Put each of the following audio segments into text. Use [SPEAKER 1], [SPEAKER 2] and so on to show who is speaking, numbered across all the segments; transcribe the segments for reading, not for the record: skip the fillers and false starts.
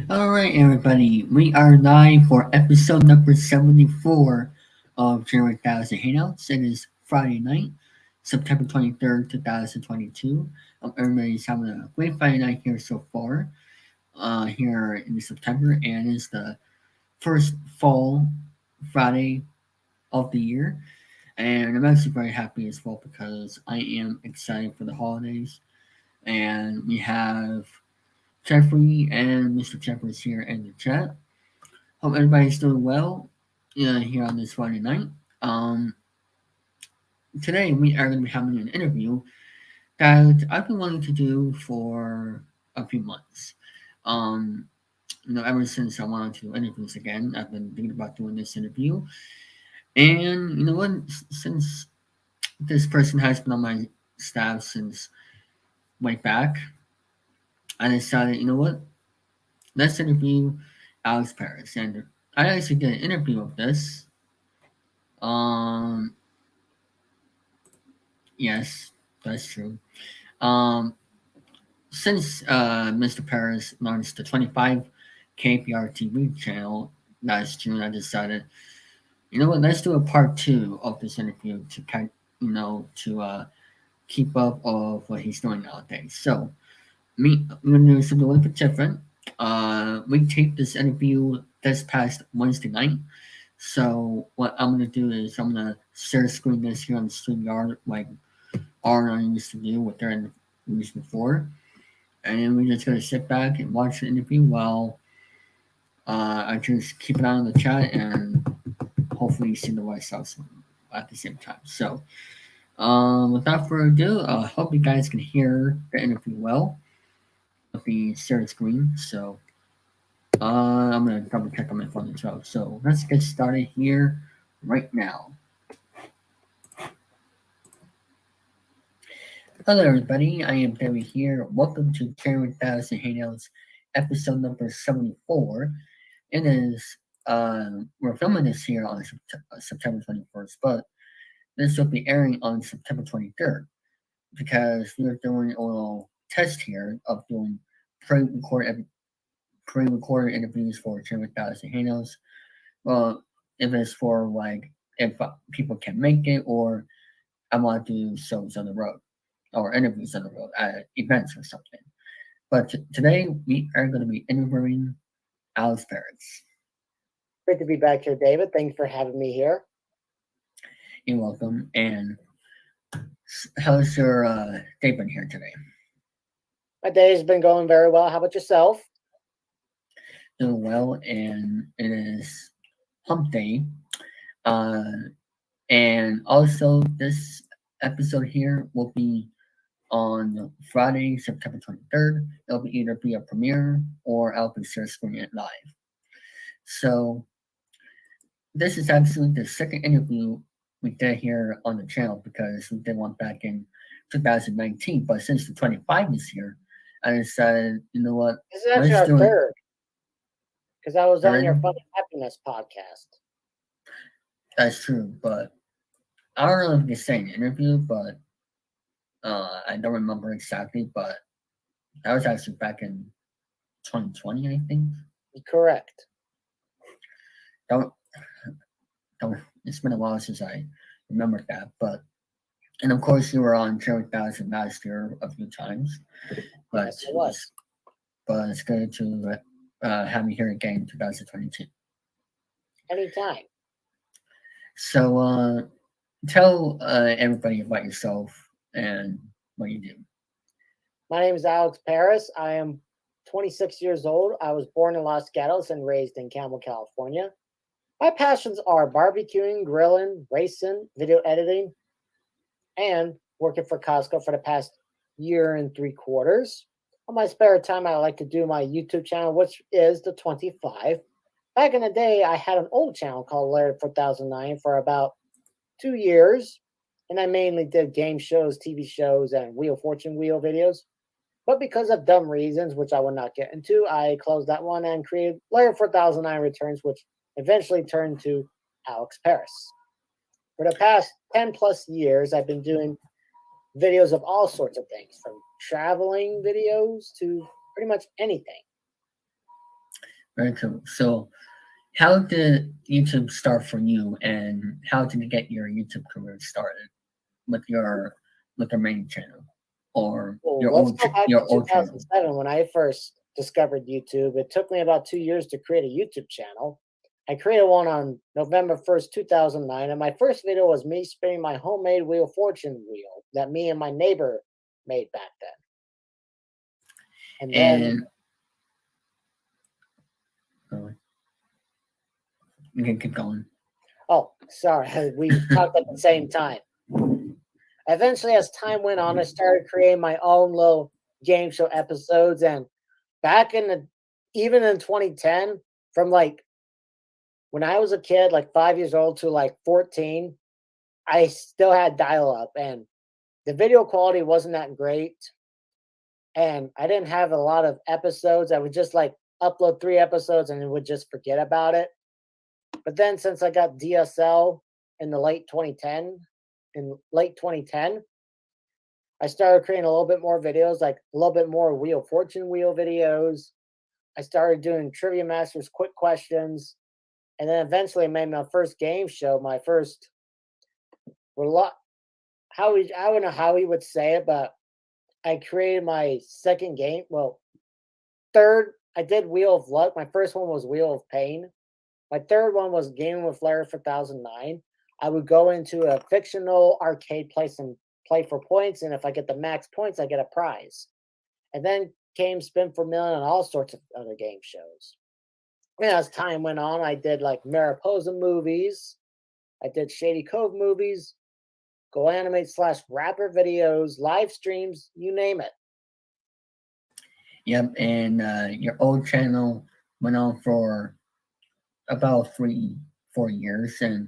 [SPEAKER 1] All right, everybody. We are live for episode number 74 of Chilling3000 Hangouts. It is Friday night, September 23rd, 2022. Everybody's having a great Friday night here so far, here in September, and it's the first fall Friday of the year. And I'm actually very happy as well because I am excited for the holidays. And we have Jeffrey and Mr. Jeffers here in the chat. Hope everybody's doing well here on this Friday night. Um, Today we are going to be having an interview that I've been wanting to do for a few months. Um, Ever since I wanted to do interviews again, I've been thinking about doing this interview. And you know what? Since this person has been on my staff since way back, I decided, you know what? Let's interview Alex Paris. And I actually did an interview of this. Um, yes, that's true. Um, since Mr. Paris launched the 25 KPR TV channel last June, I decided, you know what, let's do a part two of this interview to keep up of what he's doing nowadays. So, I'm gonna do something a little bit different. We taped this interview this past Wednesday night. So what I'm gonna do is I'm gonna share screen this here on the StreamYard like R used to do with their interviews before, and then we're just gonna sit back and watch the interview while I just keep an eye on the chat and hopefully see the White Sox at the same time. So, without further ado, I hope you guys can hear the interview well with the share screen. So, I'm gonna double check on my phone as well. So let's get started here right now. Hello, everybody. I am Terry here. Welcome to Chilling3000 Hangouts, episode number 74. It is, we're filming this here on September 21st, but this will be airing on September 23rd because we're doing a little test here of doing pre-recorded, pre-recorded interviews for Chilling3000 Hangouts. Well, if it's for like, if people can make it, or I want to do shows on the road or interviews on the road at events or something. But today we are going to be interviewing Alex Paris.
[SPEAKER 2] Great to be back here, David. Thanks for having me here.
[SPEAKER 1] You're welcome. And how's your day been here today?
[SPEAKER 2] My day has been going very well. How about yourself?
[SPEAKER 1] Doing well, and it is hump day. And also, this episode here will be on Friday, September 23rd. It'll be either be a premiere or I'll be screening it live. So this is actually the second interview we did here on the channel because we did one back in 2019. But since the 25 is here, I decided, you know what?
[SPEAKER 2] This is actually our third. Because I was on your Fun and Happiness podcast.
[SPEAKER 1] That's true, but I don't know if it's the same interview, but I don't remember exactly, but that was actually back in 2020, I think.
[SPEAKER 2] Correct.
[SPEAKER 1] Don't, it's been a while since I remembered that, but and of course you were on Chilling3000 last year a few times, but
[SPEAKER 2] yes, it was.
[SPEAKER 1] But it's good to have you here again in 2022.
[SPEAKER 2] Anytime.
[SPEAKER 1] So tell everybody about yourself and what you do.
[SPEAKER 2] My name is Alex Paris. I am 26 years old. I was born in Los Gatos and raised in Campbell, California. My passions are barbecuing, grilling, racing, video editing, and working for Costco for the past year and 3/4. On my spare time, I like to do my YouTube channel, which is the 25. Back in the day, I had an old channel called Larry4009 for about 2 years, and I mainly did game shows, TV shows, and Wheel of Fortune wheel videos. But because of dumb reasons, which I will not get into, I closed that one and created Larry4009 Returns, which eventually turned to Alex Paris. For the past 10 plus years, I've been doing videos of all sorts of things, from traveling videos to pretty much anything.
[SPEAKER 1] Very cool. So, how did YouTube start for you, and how did you get your YouTube career started with your main channel or
[SPEAKER 2] Well, let's go back to
[SPEAKER 1] your old channel?
[SPEAKER 2] 2007 when I first discovered YouTube. It took me about 2 years to create a YouTube channel. I created one on November 1st, 2009, and my first video was me spinning my homemade Wheel of Fortune wheel that me and my neighbor made back then. And then,
[SPEAKER 1] And uh, you can keep going.
[SPEAKER 2] oh, sorry, we talked at the same time. Eventually, as time went on, I started creating my own little game show episodes. And back in the, even in 2010, from like when I was a kid, like 5 years old to like 14, I still had dial up and the video quality wasn't that great. And I didn't have a lot of episodes. I would just like upload 3 episodes and would just forget about it. But then since I got DSL in the late 2010, I started creating a little bit more videos, like a little bit more Wheel of Fortune wheel videos. I started doing Trivia Masters quick questions. And then eventually made my first game show, my first I don't know how he would say it, but I created my second game. Well, third, I did Wheel of Luck. My first one was Wheel of Pain. My third one was Game with Larry for 1009. I would go into a fictional arcade place and play for points, and if I get the max points, I get a prize. And then came Spin for Million and all sorts of other game shows. And as time went on, I did like Mariposa movies. I did Shady Cove movies, Go Animate / rapper videos, live streams, you name it.
[SPEAKER 1] Yep, and your old channel went on for about 4 years. And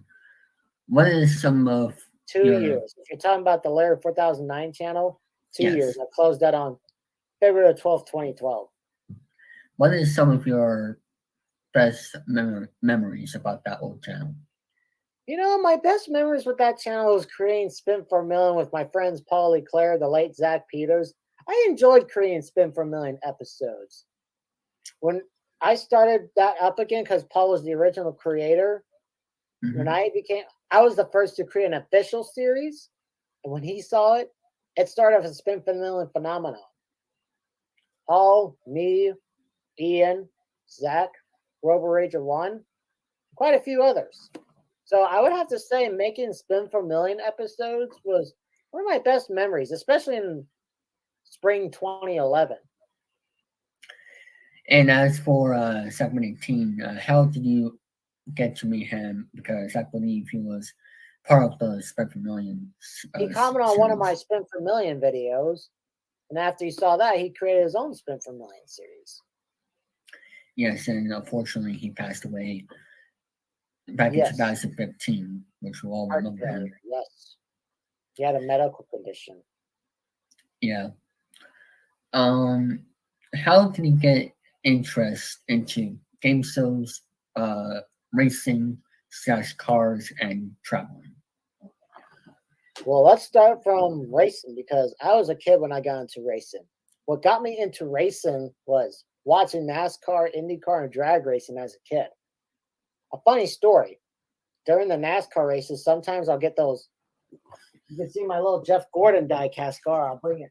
[SPEAKER 1] what is some of
[SPEAKER 2] 2 years.
[SPEAKER 1] your
[SPEAKER 2] If you're talking about the Larry 4009 channel, 2 years.
[SPEAKER 1] yes?
[SPEAKER 2] I closed that on February 12th, 2012.
[SPEAKER 1] What is some of your best memories about that old channel?
[SPEAKER 2] My best memories with that channel was creating Spin for a Million with my friends Paul Leclaire, the late Zach Peters. I enjoyed creating Spin for a Million episodes. When I started that up again, because Paul was the original creator, when
[SPEAKER 1] Hmm.
[SPEAKER 2] I was the first to create an official series. And when he saw it, it started as a Spin for a Million phenomenon. Paul, me, Ian, Zach, Rover Rager 1, quite a few others. So I would have to say making Spin for a Million episodes was one of my best memories, especially in spring 2011.
[SPEAKER 1] And as for segment 18, how did you get to meet him? Because I believe he was part of the Spectrum Million
[SPEAKER 2] He commented on one of my
[SPEAKER 1] series.
[SPEAKER 2] Spin for a Million videos, and after he saw that, he created his own Spin for a Million series.
[SPEAKER 1] Yes, and unfortunately he passed away back in
[SPEAKER 2] Yes,
[SPEAKER 1] 2015, which we all
[SPEAKER 2] heart
[SPEAKER 1] remember him.
[SPEAKER 2] failure. Yes, he had a medical condition.
[SPEAKER 1] Yeah. Um, how did you get interest into game shows, uh, racing, cars, and traveling?
[SPEAKER 2] Well, let's start from racing because I was a kid when I got into racing. What got me into racing was watching NASCAR, IndyCar, and drag racing as a kid. A funny story. During the NASCAR races, sometimes I'll get those. You can see my little Jeff Gordon diecast car. I'll bring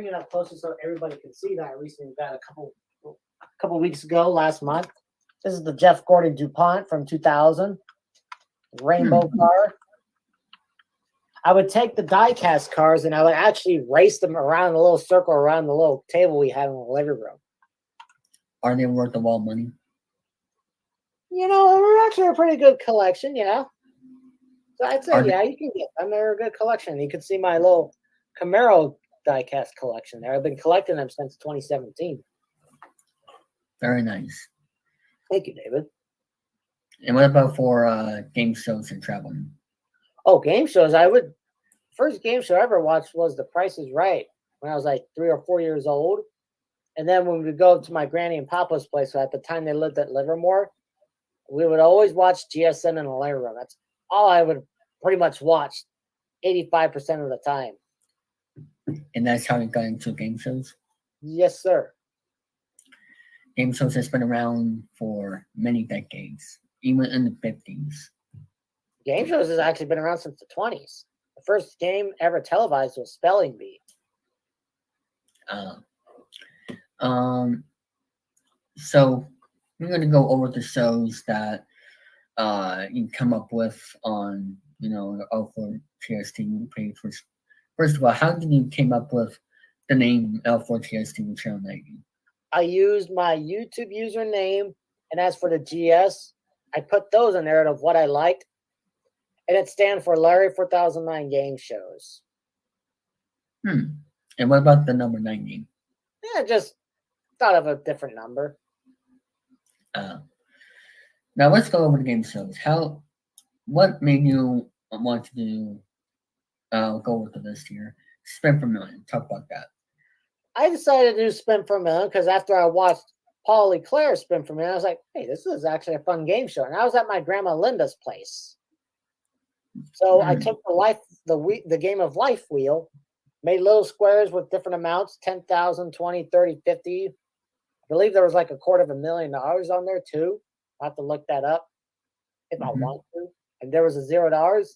[SPEAKER 2] it up closer so everybody can see that I recently got a couple weeks ago, last month. This is the Jeff Gordon DuPont from 2000, rainbow
[SPEAKER 1] Hmm.
[SPEAKER 2] car. I would take the diecast cars and I would actually race them around a little circle around the little table we had in the living room.
[SPEAKER 1] Are they worth of all money?
[SPEAKER 2] They're actually a pretty good collection, yeah. So I'd say,
[SPEAKER 1] Are they
[SPEAKER 2] yeah, you can get them. They're a good collection. You can see my little Camaro diecast collection there. I've been collecting them since 2017.
[SPEAKER 1] very nice?
[SPEAKER 2] Thank you, David.
[SPEAKER 1] And what about for game shows and traveling?
[SPEAKER 2] Oh, game shows. First game show I ever watched was The Price is Right when I was like 3 or 4 years old. And then when we would go to my granny and papa's place, so at the time they lived at Livermore, we would always watch GSN in the living room. That's all I would pretty much watch 85% of the time.
[SPEAKER 1] And that's how you got into game shows?
[SPEAKER 2] Yes, sir.
[SPEAKER 1] Game shows has been around for many decades, even in the 50s.
[SPEAKER 2] Game shows has actually been around since the 20s. The first game ever televised was Spelling Bee.
[SPEAKER 1] Uh, um, so we're going to go over the shows that you come up with on, the L4TST page. First of all, how did you came up with the name L4TST Channel 90?
[SPEAKER 2] I used my YouTube username, and as for the GS, I put those in there of what I liked, and it stands for Larry 4009 Game Shows.
[SPEAKER 1] And what about the number 90?
[SPEAKER 2] Yeah, just thought of a different number.
[SPEAKER 1] Now let's go over the game shows. What made you want to do go with the list here? Spin for million. Talk about that.
[SPEAKER 2] I decided to do Spin for a Million because after I watched Paul Leclerc Spin for a Million, I was like, hey, this is actually a fun game show. And I was at my grandma Linda's place. So I took the game of life wheel, made little squares with different amounts, 10,000, 20, 30, 50. I believe there was like $250,000 on there too. I'll have to look that up if I want to. And there was a $0.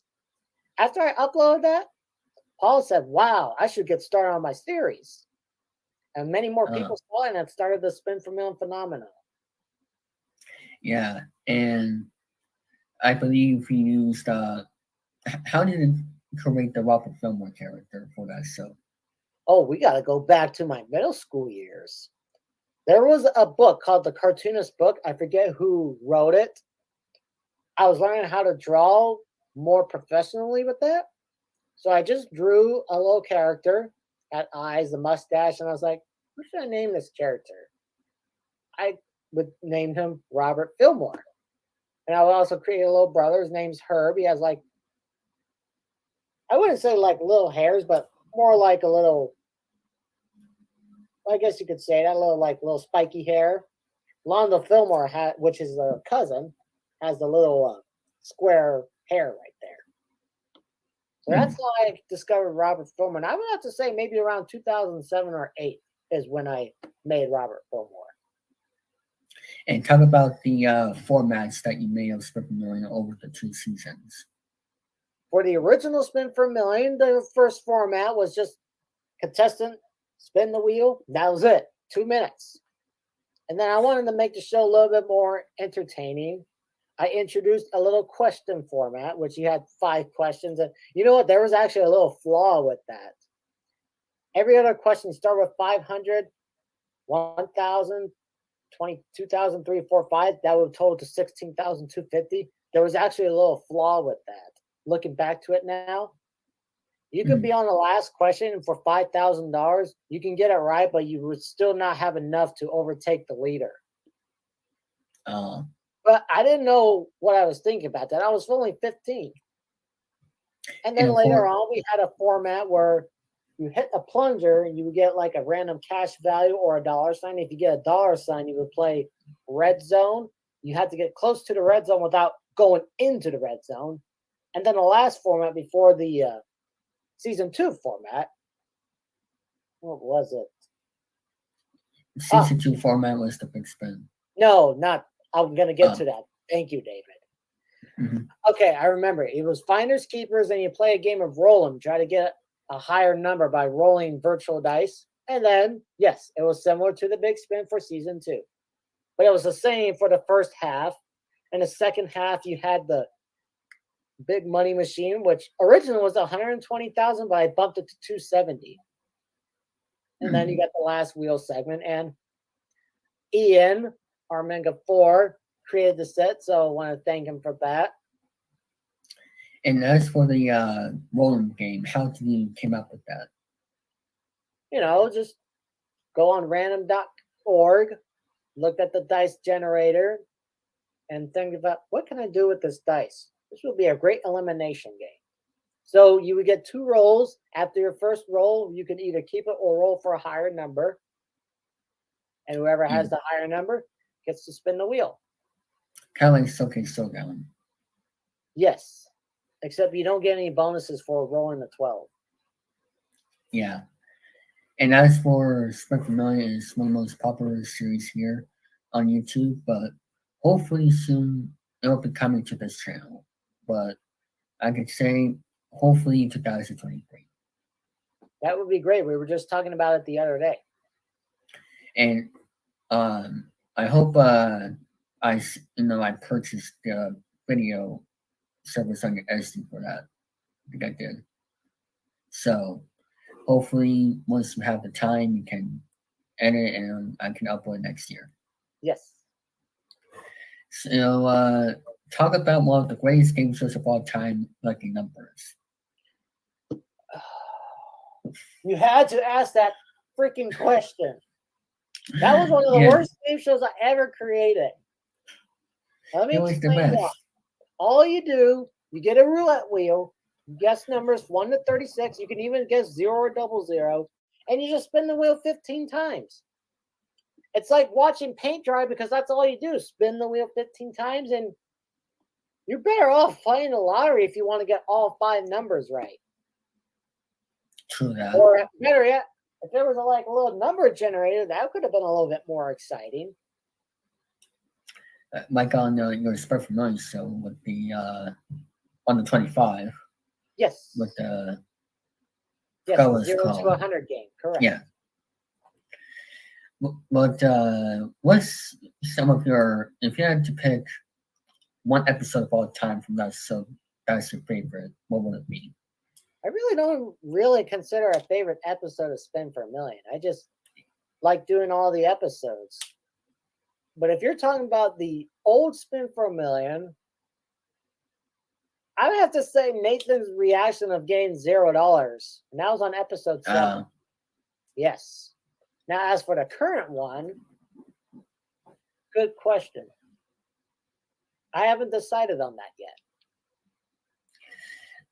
[SPEAKER 2] After I uploaded that, Paul said, wow, I should get started on my series. And many more people saw it, and it started the Spin for Million phenomenon.
[SPEAKER 1] Yeah, and I believe he used. How did he create the Robert Fillmore character for that show?
[SPEAKER 2] Oh, we got to go back to my middle school years. There was a book called The Cartoonist Book. I forget who wrote it. I was learning how to draw more professionally with that. So I just drew a little character, had eyes, a mustache, and I was like, what should I name this character? I would name him Robert Fillmore. And I would also create a little brother. His name's Herb. He has like, I wouldn't say like little hairs, but more like a little, I guess you could say that, little spiky hair. Londo Fillmore, which is a cousin, has the little square hair right there. So that's how I discovered Robert Fillmore. And I would have to say maybe around 2007 or 8 is when I made Robert Fillmore.
[SPEAKER 1] And talk about the formats that you made of Spin for Million over the 2 seasons.
[SPEAKER 2] For the original Spin for a Million, the first format was just contestant spin the wheel. That was it, 2 minutes. And then I wanted to make the show a little bit more entertaining. I introduced a little question format, which you had 5 questions. And you know what? There was actually a little flaw with that. Every other question started with 500, 1,000, 22,000, 3, 4, 5. That would total to 16,250. There was actually a little flaw with that. Looking back to it now, you could be on the last question for $5,000. You can get it right, but you would still not have enough to overtake the leader. But I didn't know what I was thinking about that. I was only 15. And then later on, we had a format where you hit a plunger and you would get like a random cash value or a dollar sign. If you get a dollar sign, you would play red zone. You had to get close to the red zone without going into the red zone. And then the last format before the season 2 format, what was it?
[SPEAKER 1] Season 2 format was the big spin.
[SPEAKER 2] No, not. I'm going to get to that. Thank you, David. Okay, I remember. It was finders keepers, and you play a game of roll 'em. Try to get a higher number by rolling virtual dice. And then, yes, it was similar to the big spin for season 2. But it was the same for the first half. And the second half, you had the big money machine, which originally was 120,000, but I bumped it to 270. And then you got the last wheel segment. And Ian Armenga 4 created the set, so I want to thank him for that.
[SPEAKER 1] And as for the rolling game, how did you came up with that?
[SPEAKER 2] Just go on random.org, look at the dice generator, and think about what can I do with this dice? This will be a great elimination game. So you would get 2 rolls. After your first roll, you can either keep it or roll for a higher number. And whoever has the higher number gets to spin the wheel.
[SPEAKER 1] Kind of like Showcase Showdown.
[SPEAKER 2] Yes. Except you don't get any bonuses for rolling the 12.
[SPEAKER 1] Yeah. And as for Spin for Million, it's one of the most popular series here. on YouTube, but hopefully soon it'll be coming to this channel. But I could say hopefully 2023.
[SPEAKER 2] That would be great. We were just talking about it the other day.
[SPEAKER 1] And I hope I purchased the video service on your SD for that. I think I did. So hopefully once we have the time, we can edit and I can upload next year.
[SPEAKER 2] Yes.
[SPEAKER 1] So talk about one of the greatest game shows of all time, Lucky Numbers.
[SPEAKER 2] You had to ask that freaking question. That was one of the
[SPEAKER 1] Yeah.
[SPEAKER 2] worst game shows I ever created. Let me
[SPEAKER 1] It was the
[SPEAKER 2] explain why.
[SPEAKER 1] best.
[SPEAKER 2] All you do, you get a roulette wheel, you guess numbers 1 to 36. You can even guess 0 or 00, and you just spin the wheel 15 times. It's like watching paint dry because that's all you do, spin the wheel 15 times, and you're better off playing the lottery if you want to get all 5 numbers right.
[SPEAKER 1] True that.
[SPEAKER 2] Or better yet, if there was a little number generator, that could have been a little bit more exciting.
[SPEAKER 1] Like on your Spread for Money show with the on the 25
[SPEAKER 2] Yes.
[SPEAKER 1] with the
[SPEAKER 2] yes,
[SPEAKER 1] forgot
[SPEAKER 2] the
[SPEAKER 1] what it's
[SPEAKER 2] 0 to
[SPEAKER 1] called.
[SPEAKER 2] 100 game. Correct.
[SPEAKER 1] Yeah. But what's some of your, if you had to pick one episode of all time from that show that's your favorite, what would it be?
[SPEAKER 2] I really don't really consider a favorite episode of Spin for a Million. I just like doing all the episodes. But if you're talking about the old Spin for a Million, I would have to say Nathan's reaction of getting $0. And that was on episode 7. Yes. Now, as for the current one, good question. I haven't decided on that yet.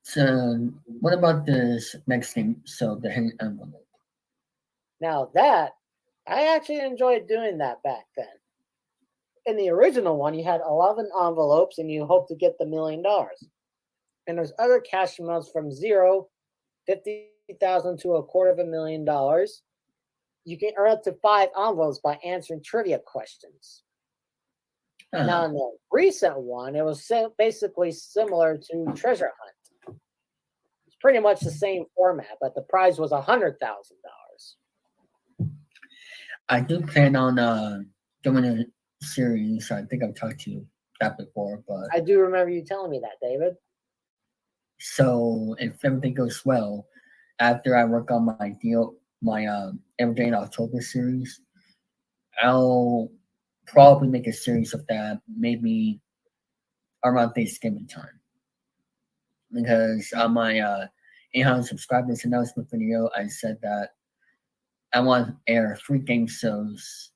[SPEAKER 1] So what about this next game? So the hidden envelope.
[SPEAKER 2] Now that, I actually enjoyed doing that back then. In the original one, you had 11 envelopes and you hope to get the $1 million. And there's other cash amounts from 0, 50,000 to $250,000. You can earn up to 5 envelopes by answering trivia questions. Now, in the recent one, it was basically similar to Treasure Hunt. It's pretty much the same format, but the prize was $100,000.
[SPEAKER 1] I do plan on doing a series. I think I've talked to you that before, but
[SPEAKER 2] I do remember you telling me that, David.
[SPEAKER 1] So if everything goes well, after I work on my Everyday in October series, I'll probably make a series of that maybe around Thanksgiving time. Because on my 800 subscribers announcement video, I said that I want to air 3 game shows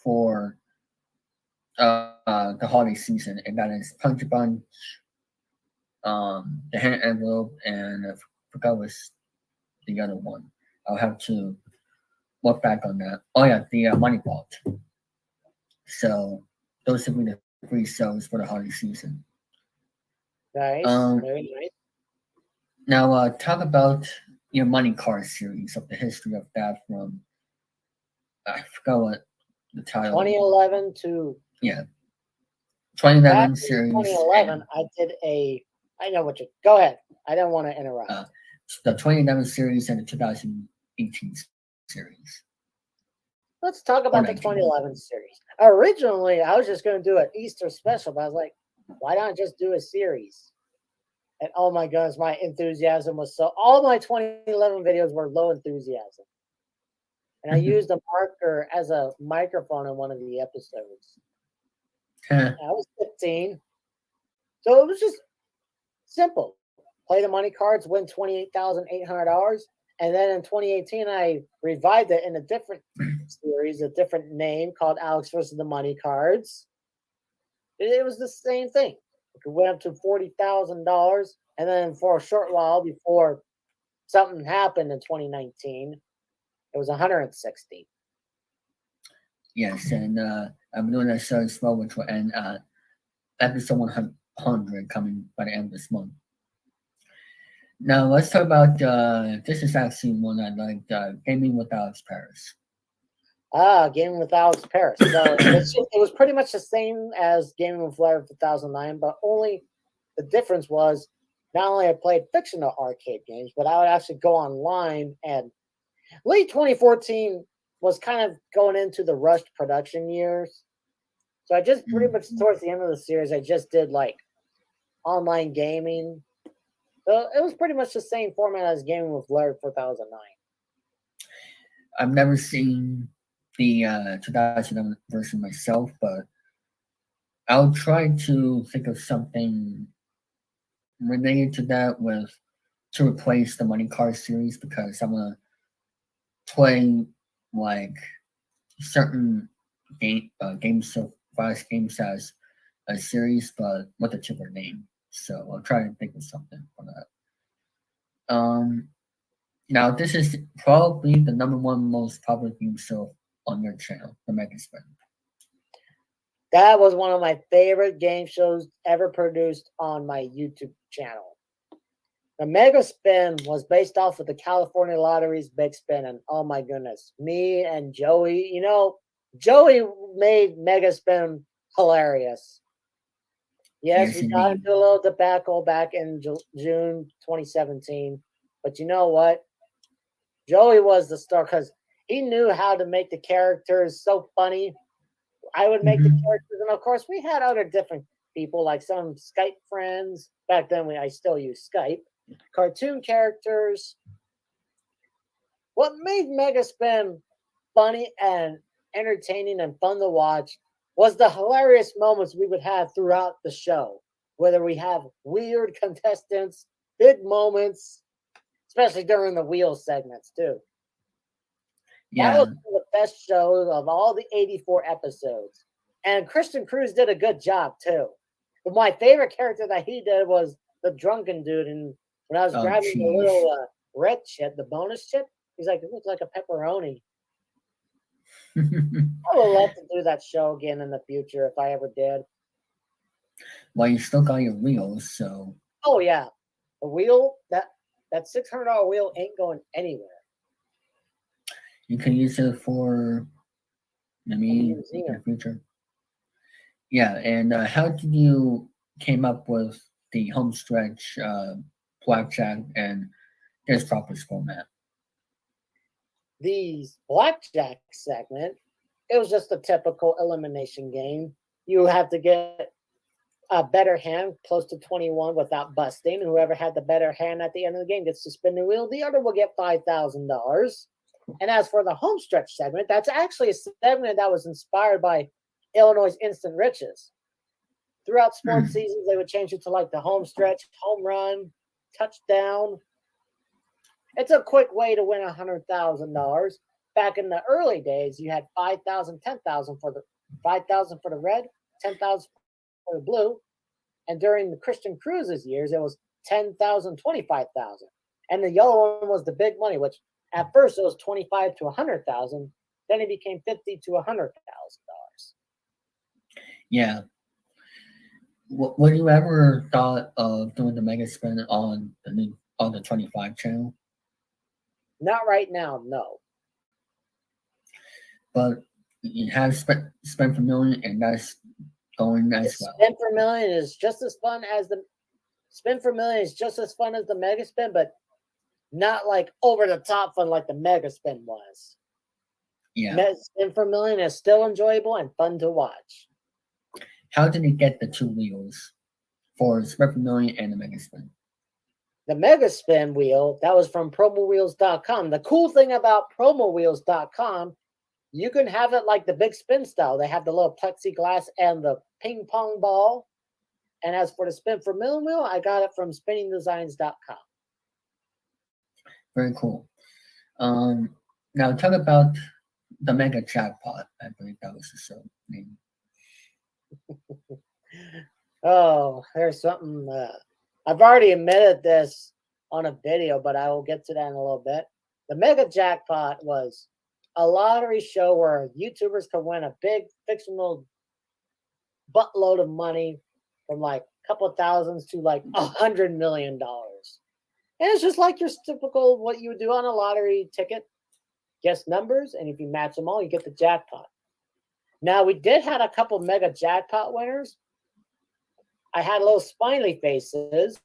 [SPEAKER 1] for the holiday season, and that is Punch Bunch, the Hidden Envelope, and I forgot what's the other one. I'll have to look back on that. Oh yeah, the Money Vault. So those will be the 3 shows for the holiday season.
[SPEAKER 2] Nice, very nice.
[SPEAKER 1] Now talk about your money card series of the history of that from I forgot what the title.
[SPEAKER 2] 2011 to
[SPEAKER 1] 2011 series.
[SPEAKER 2] 2011, I did I know what you. Go ahead. I don't want to interrupt.
[SPEAKER 1] The 2011 series and the 2018 series.
[SPEAKER 2] Let's talk about the 2011 series. Originally, I was just going to do an Easter special, but I was like, why not just do a series? And oh my goodness, my enthusiasm was all my 2011 videos were low enthusiasm. And I used a marker as a microphone in one of the episodes. I was 15. So it was just simple. Play the money cards, win $28,800. And then in 2018, I revived it in a different series, a different name called Alex versus the Money Cards. It was the same thing. It went up to $40,000. And then for a short while before something happened in 2019, it was 160.
[SPEAKER 1] Yes, and I'm doing that show as well, which will end episode 100 coming by the end of this month. Now let's talk about this is actually one I liked, Gaming with Alex Paris.
[SPEAKER 2] Gaming with Alex Paris. So it was pretty much the same as Gaming with Larry 2009, but only the difference was not only I played fictional arcade games, but I would actually go online. And late 2014 was kind of going into the rushed production years. So I just pretty much
[SPEAKER 1] Mm.
[SPEAKER 2] towards the end of the series, I just did like online gaming. So it was pretty much the same format as Gaming with Larry 4009.
[SPEAKER 1] I've never seen the 2011 version myself, but I'll try to think of something related to that with to replace the Money Card series because I'm gonna play like certain games so fast games as a series, but with a different name. So I'll try to think of something for that. Now this is probably the number one most popular game show on your channel, the Mega Spin.
[SPEAKER 2] That was one of my favorite game shows ever produced on my YouTube channel. The Mega Spin was based off of the California Lottery's Big Spin, and oh my goodness, me and Joey, Joey made Mega Spin hilarious. Yes,
[SPEAKER 1] Yes,
[SPEAKER 2] we got
[SPEAKER 1] indeed.
[SPEAKER 2] into a little debacle back in June 2017, but you know what? Joey was the star because he knew how to make the characters so funny. I would make the
[SPEAKER 1] Hmm.
[SPEAKER 2] characters, and of course, we had other different people, like some Skype friends. Back then, I still use Skype. Cartoon characters. What made Megaspin funny and entertaining and fun to watch was the hilarious moments we would have throughout the show. Whether we have weird contestants, big moments, especially during the wheel segments too. That was
[SPEAKER 1] Yeah,
[SPEAKER 2] one of the best shows of all the 84 episodes. And Christian Cruz did a good job too. But my favorite character that he did was the drunken dude. And when I was
[SPEAKER 1] oh
[SPEAKER 2] grabbing the
[SPEAKER 1] jeez.
[SPEAKER 2] little red chip, the bonus chip, he's like, it looks like a pepperoni. I would love to do that show again in the future if I ever did.
[SPEAKER 1] Well, you still got your wheels, so
[SPEAKER 2] Oh yeah, the wheel that $600 wheel ain't going anywhere.
[SPEAKER 1] you can use it for
[SPEAKER 2] A
[SPEAKER 1] maybe in the
[SPEAKER 2] museum.
[SPEAKER 1] future. Yeah, and how did you came up with the home stretch blackjack and this proper format?
[SPEAKER 2] The blackjack segment, it was just a typical elimination game. You have to get a better hand close to 21 without busting. Whoever had the better hand at the end of the game gets to spin the wheel. The other will get $5,000. And as for the home stretch segment, that's actually a segment that was inspired by Illinois' Instant Riches. Throughout sports
[SPEAKER 1] Hmm.
[SPEAKER 2] seasons, they would change it to like the home stretch, home run, touchdown. It's a quick way to win $100,000. Back in the early days, you had 5,000, 10,000 for the 5,000 for the red, 10,000 for the blue. And during the Christian Cruz's years, it was 10,000, 25,000. And the yellow one was the big money, which at first it was 25 to 100,000. Then it became 50 to $100,000.
[SPEAKER 1] Yeah. Would you ever thought of doing the mega spin on the 25 channel?
[SPEAKER 2] Not right now, no.
[SPEAKER 1] But you have spent for million, and that's going
[SPEAKER 2] The
[SPEAKER 1] as well.
[SPEAKER 2] spin for million is just as fun as the spin for million is just as fun as the mega spin, but not like over the top fun like the mega spin was.
[SPEAKER 1] Yeah.
[SPEAKER 2] Spin for million is still enjoyable and fun to watch.
[SPEAKER 1] How did he get the two wheels for spent for million and the mega spin?
[SPEAKER 2] The mega spin wheel, that was from promowheels.com. The cool thing about promowheels.com, you can have it like the big spin style. They have the little plexiglass and the ping pong ball. And as for the spin for million wheel, I got it from spinningdesigns.com.
[SPEAKER 1] Very cool. Now talk about the mega jackpot. I believe that was the show name.
[SPEAKER 2] Oh, there's something. I've already admitted this on a video, but I will get to that in a little bit. The Mega Jackpot was a lottery show where YouTubers could win a big fictional buttload of money from like a couple of thousands to like $100 million. And it's just like your typical what you would do on a lottery ticket. guess numbers, and if you match them all, you get the jackpot. Now we did had a couple mega jackpot winners. I had little smiley faces,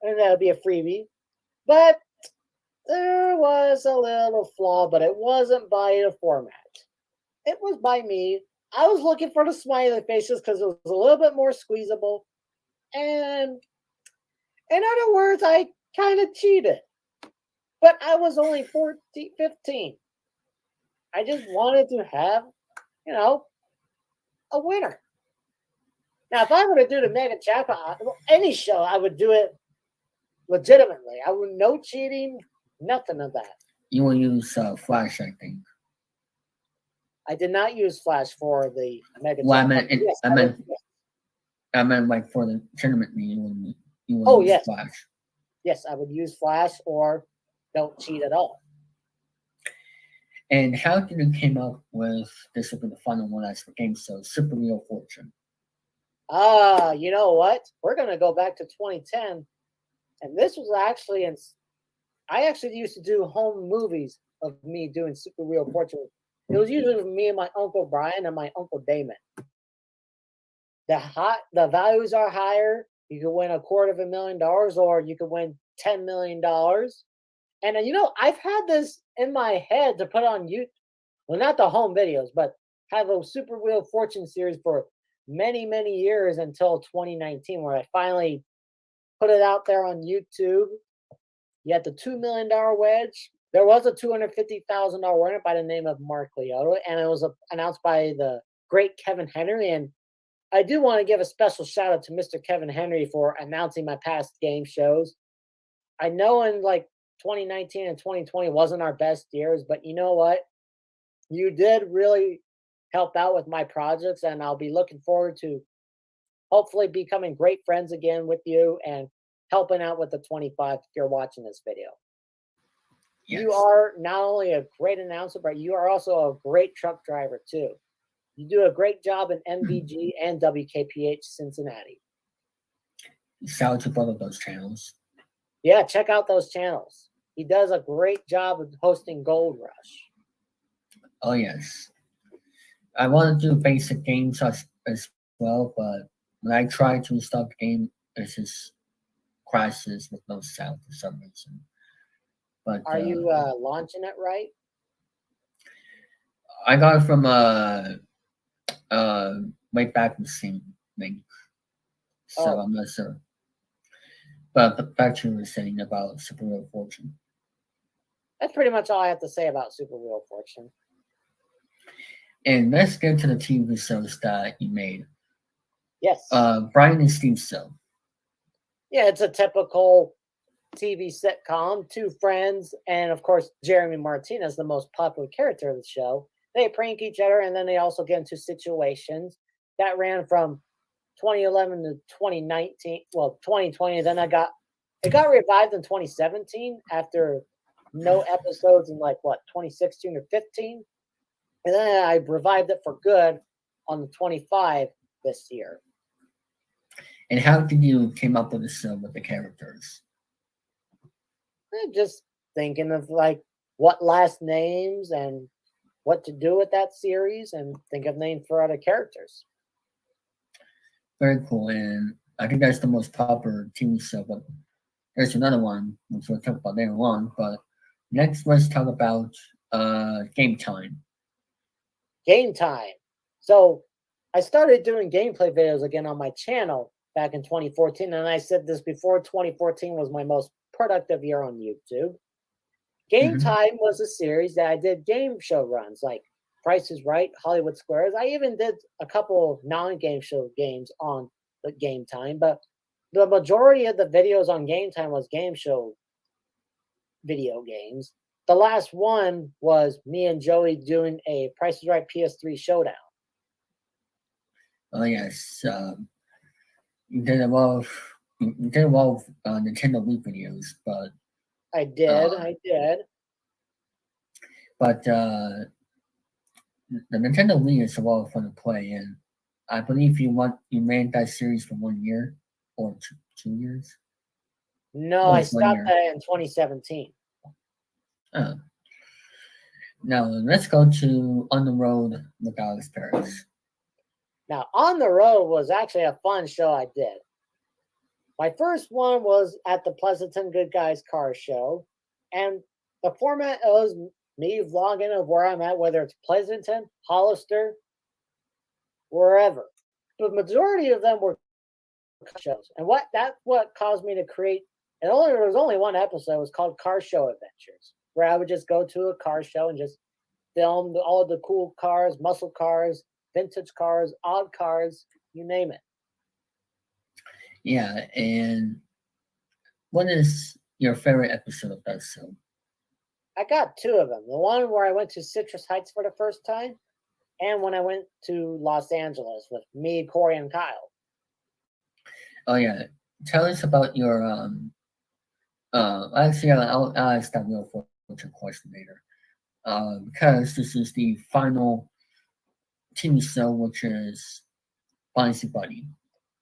[SPEAKER 2] and that would be a freebie. But there was a little flaw, but it wasn't by the format. It was by me. I was looking for the smiley faces because it was a little bit more squeezable. And in other words, I kind of cheated. But I was only 14, 15. I just wanted to have, you know, a winner. Now, if I were to do the mega jackpot, any show, I would do it legitimately. I would no cheating, nothing of that.
[SPEAKER 1] You will use Flash, I think.
[SPEAKER 2] I did not use Flash for the mega
[SPEAKER 1] Well,
[SPEAKER 2] jackpot. Yes,
[SPEAKER 1] I meant like for the tournament, you will
[SPEAKER 2] oh
[SPEAKER 1] use
[SPEAKER 2] yes,
[SPEAKER 1] Flash.
[SPEAKER 2] yes, I would use Flash or don't cheat at all.
[SPEAKER 1] And how did you came up with this will be the final one as the game so Super Wheel Fortune?
[SPEAKER 2] You know what? We're gonna go back to 2010, and this was actually in. I actually used to do home movies of me doing Super Wheel Fortune. It was usually with me and my uncle Brian and my uncle Damon. The values are higher. You could win $250,000, or you could win $10 million. And I've had this in my head to put on YouTube. Well, not the home videos, but have a Super Wheel Fortune series for many, many years until 2019, where I finally put it out there on YouTube. You had the $2 million wedge. There was a $250,000 winner by the name of Mark Liotta, and it was announced by the great Kevin Henry. And I do want to give a special shout out to Mr. Kevin Henry for announcing my past game shows. I know in like 2019 and 2020 wasn't our best years, but you know what? You did really help out with my projects, and I'll be looking forward to hopefully becoming great friends again with you and helping out with the 25 if you're watching this video.
[SPEAKER 1] Yes.
[SPEAKER 2] You are not only a great announcer, but you are also a great truck driver too. You do a great job in MVG and WKPH Cincinnati.
[SPEAKER 1] Shout out to both of those channels.
[SPEAKER 2] Yeah, check out those channels. He does a great job of hosting Gold Rush.
[SPEAKER 1] Oh yes. I want to do basic games as well, but when I try to install the game, it just crashes with no sound for some reason. But
[SPEAKER 2] Are you launching it right?
[SPEAKER 1] I got it from way back machine link, so I'm not sure. But back to what you were saying about Super Wheel Fortune.
[SPEAKER 2] That's pretty much all I have to say about Super Wheel Fortune.
[SPEAKER 1] And let's get to the TV shows that you made.
[SPEAKER 2] Yes.
[SPEAKER 1] Brian and Steve Show.
[SPEAKER 2] Yeah, it's a typical TV sitcom. Two friends, and of course, Jeremy Martinez, the most popular character of the show. They prank each other, and then they also get into situations that ran from 2011 to 2019. Well, 2020. Then it got revived in 2017 after no episodes in 2016 or 15. And then I revived it for good on the 25 this year.
[SPEAKER 1] And how did you came up with the show with the characters?
[SPEAKER 2] Just thinking of what last names and what to do with that series, and think of names for other characters.
[SPEAKER 1] Very cool, and I think that's the most popular TV show. But there's another one which we'll talk about later on. But next, let's talk about Game Time.
[SPEAKER 2] Game Time. So I started doing gameplay videos again on my channel back in 2014, and I said this before. 2014 was my most productive year on YouTube. Game Time was a series that I did game show runs like Price is Right, Hollywood Squares. I even did a couple of non-game show games on the Game Time, but the majority of the videos on Game Time was game show video games. The last one was me and Joey doing a Price is Right PS3 showdown.
[SPEAKER 1] Oh yes, you did involve Nintendo Wii videos, but
[SPEAKER 2] I did.
[SPEAKER 1] But the Nintendo Wii is a lot of fun to play, and I believe you made that series for 1 year or 2 years.
[SPEAKER 2] No, I stopped that in 2017.
[SPEAKER 1] Oh. Now let's go to On the Road with Alex Paris.
[SPEAKER 2] Now, On the Road was actually a fun show I did. My first one was at the Pleasanton Good Guys Car Show, and the format was me vlogging of where I'm at, whether it's Pleasanton, Hollister, wherever. The majority of them were shows, and what caused me to create. And only there was only one episode. It was called Car Show Adventures, where I would just go to a car show and just film all the cool cars, muscle cars, vintage cars, odd cars, you name it.
[SPEAKER 1] Yeah, and what is your favorite episode of that show?
[SPEAKER 2] I got two of them. The one where I went to Citrus Heights for the first time, and when I went to Los Angeles with me, Corey, and Kyle.
[SPEAKER 1] Oh yeah, tell us about your actually I'll ask that real fortune question later. Because this is the final TV show, which is Bouncy Buddy.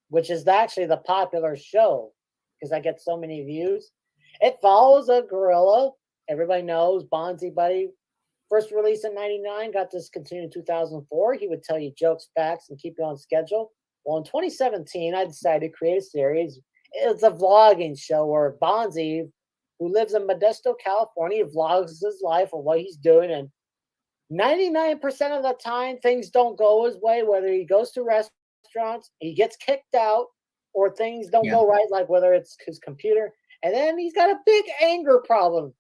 [SPEAKER 2] Which is actually the popular show because I get so many views. It follows a gorilla. Everybody knows Bonzi Buddy. First released in '99, got discontinued in 2004. He would tell you jokes, facts, and keep you on schedule. Well, in 2017, I decided to create a series. It's a vlogging show where Bonzi, who lives in Modesto, California, vlogs his life or what he's doing. And 99% of the time, things don't go his way, whether he goes to restaurants, he gets kicked out, or things don't
[SPEAKER 1] Yeah,
[SPEAKER 2] go right, like whether it's his computer. And then he's got a big anger problem.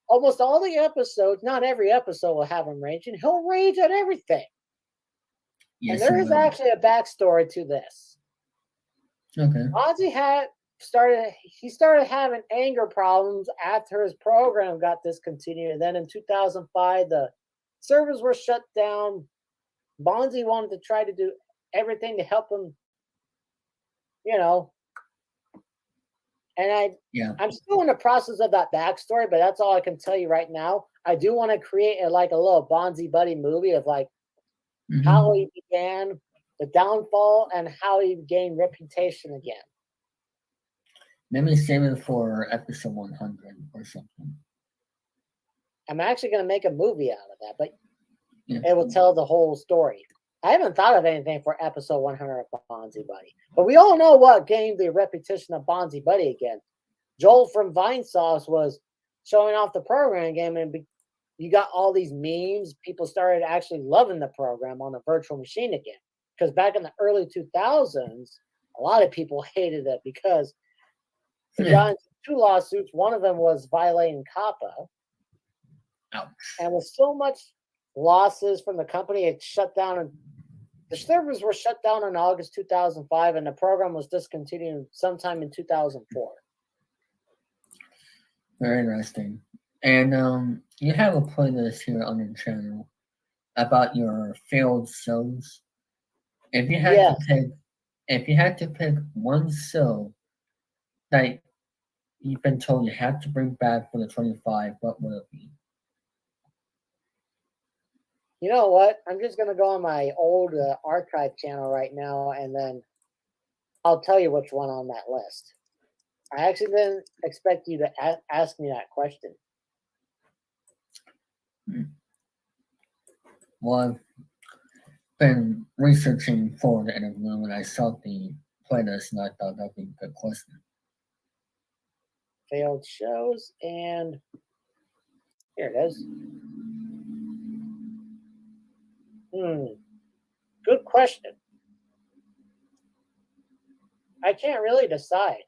[SPEAKER 2] Almost all the episodes, not every episode will have him raging. He'll rage at everything. And
[SPEAKER 1] yes,
[SPEAKER 2] there
[SPEAKER 1] you
[SPEAKER 2] is
[SPEAKER 1] will.
[SPEAKER 2] actually a backstory to this.
[SPEAKER 1] Okay.
[SPEAKER 2] Ozzy started having anger problems after his program got discontinued. And then in 2005, the servers were shut down. Bonzi wanted to try to do everything to help him, you know. And
[SPEAKER 1] Yeah.
[SPEAKER 2] I'm still in the process of that backstory, but that's all I can tell you right now. I do want to create like a little Bonzi Buddy movie of like how
[SPEAKER 1] Mm-hmm.
[SPEAKER 2] he began, the downfall, and how he gained reputation again.
[SPEAKER 1] Maybe save it for episode 100 or something.
[SPEAKER 2] I'm actually going to make a movie out of that, but
[SPEAKER 1] Yeah.
[SPEAKER 2] it will tell the whole story. I haven't thought of anything for episode 100 of Bonzi Buddy, but we all know what gained the reputation of Bonzi Buddy again. Joel from Vine Sauce was showing off the program game, and you got all these memes. People started actually loving the program on the virtual machine again. Because back in the early 2000s, a lot of people hated it because it
[SPEAKER 1] Yeah.
[SPEAKER 2] got into two lawsuits. One of them was violating COPPA,
[SPEAKER 1] Ouch.
[SPEAKER 2] and with so much losses from the company, it shut down. And the servers were shut down in August 2005, and the program was discontinued sometime in 2004.
[SPEAKER 1] Very interesting. And you have a playlist here on your channel about your failed shows. If you had to
[SPEAKER 2] Yes.
[SPEAKER 1] pick, if you had to pick one show that you've been told you have to bring back for the 25, what would it be?
[SPEAKER 2] You know what? I'm just going to go on my old archive channel right now, and then I'll tell you which one on that list. I actually didn't expect you to ask me that question.
[SPEAKER 1] Hmm. Well, I've been researching for the interview when I saw the playlist, and I thought that'd be a good question.
[SPEAKER 2] Failed shows, and here it is. Good question. I can't really decide.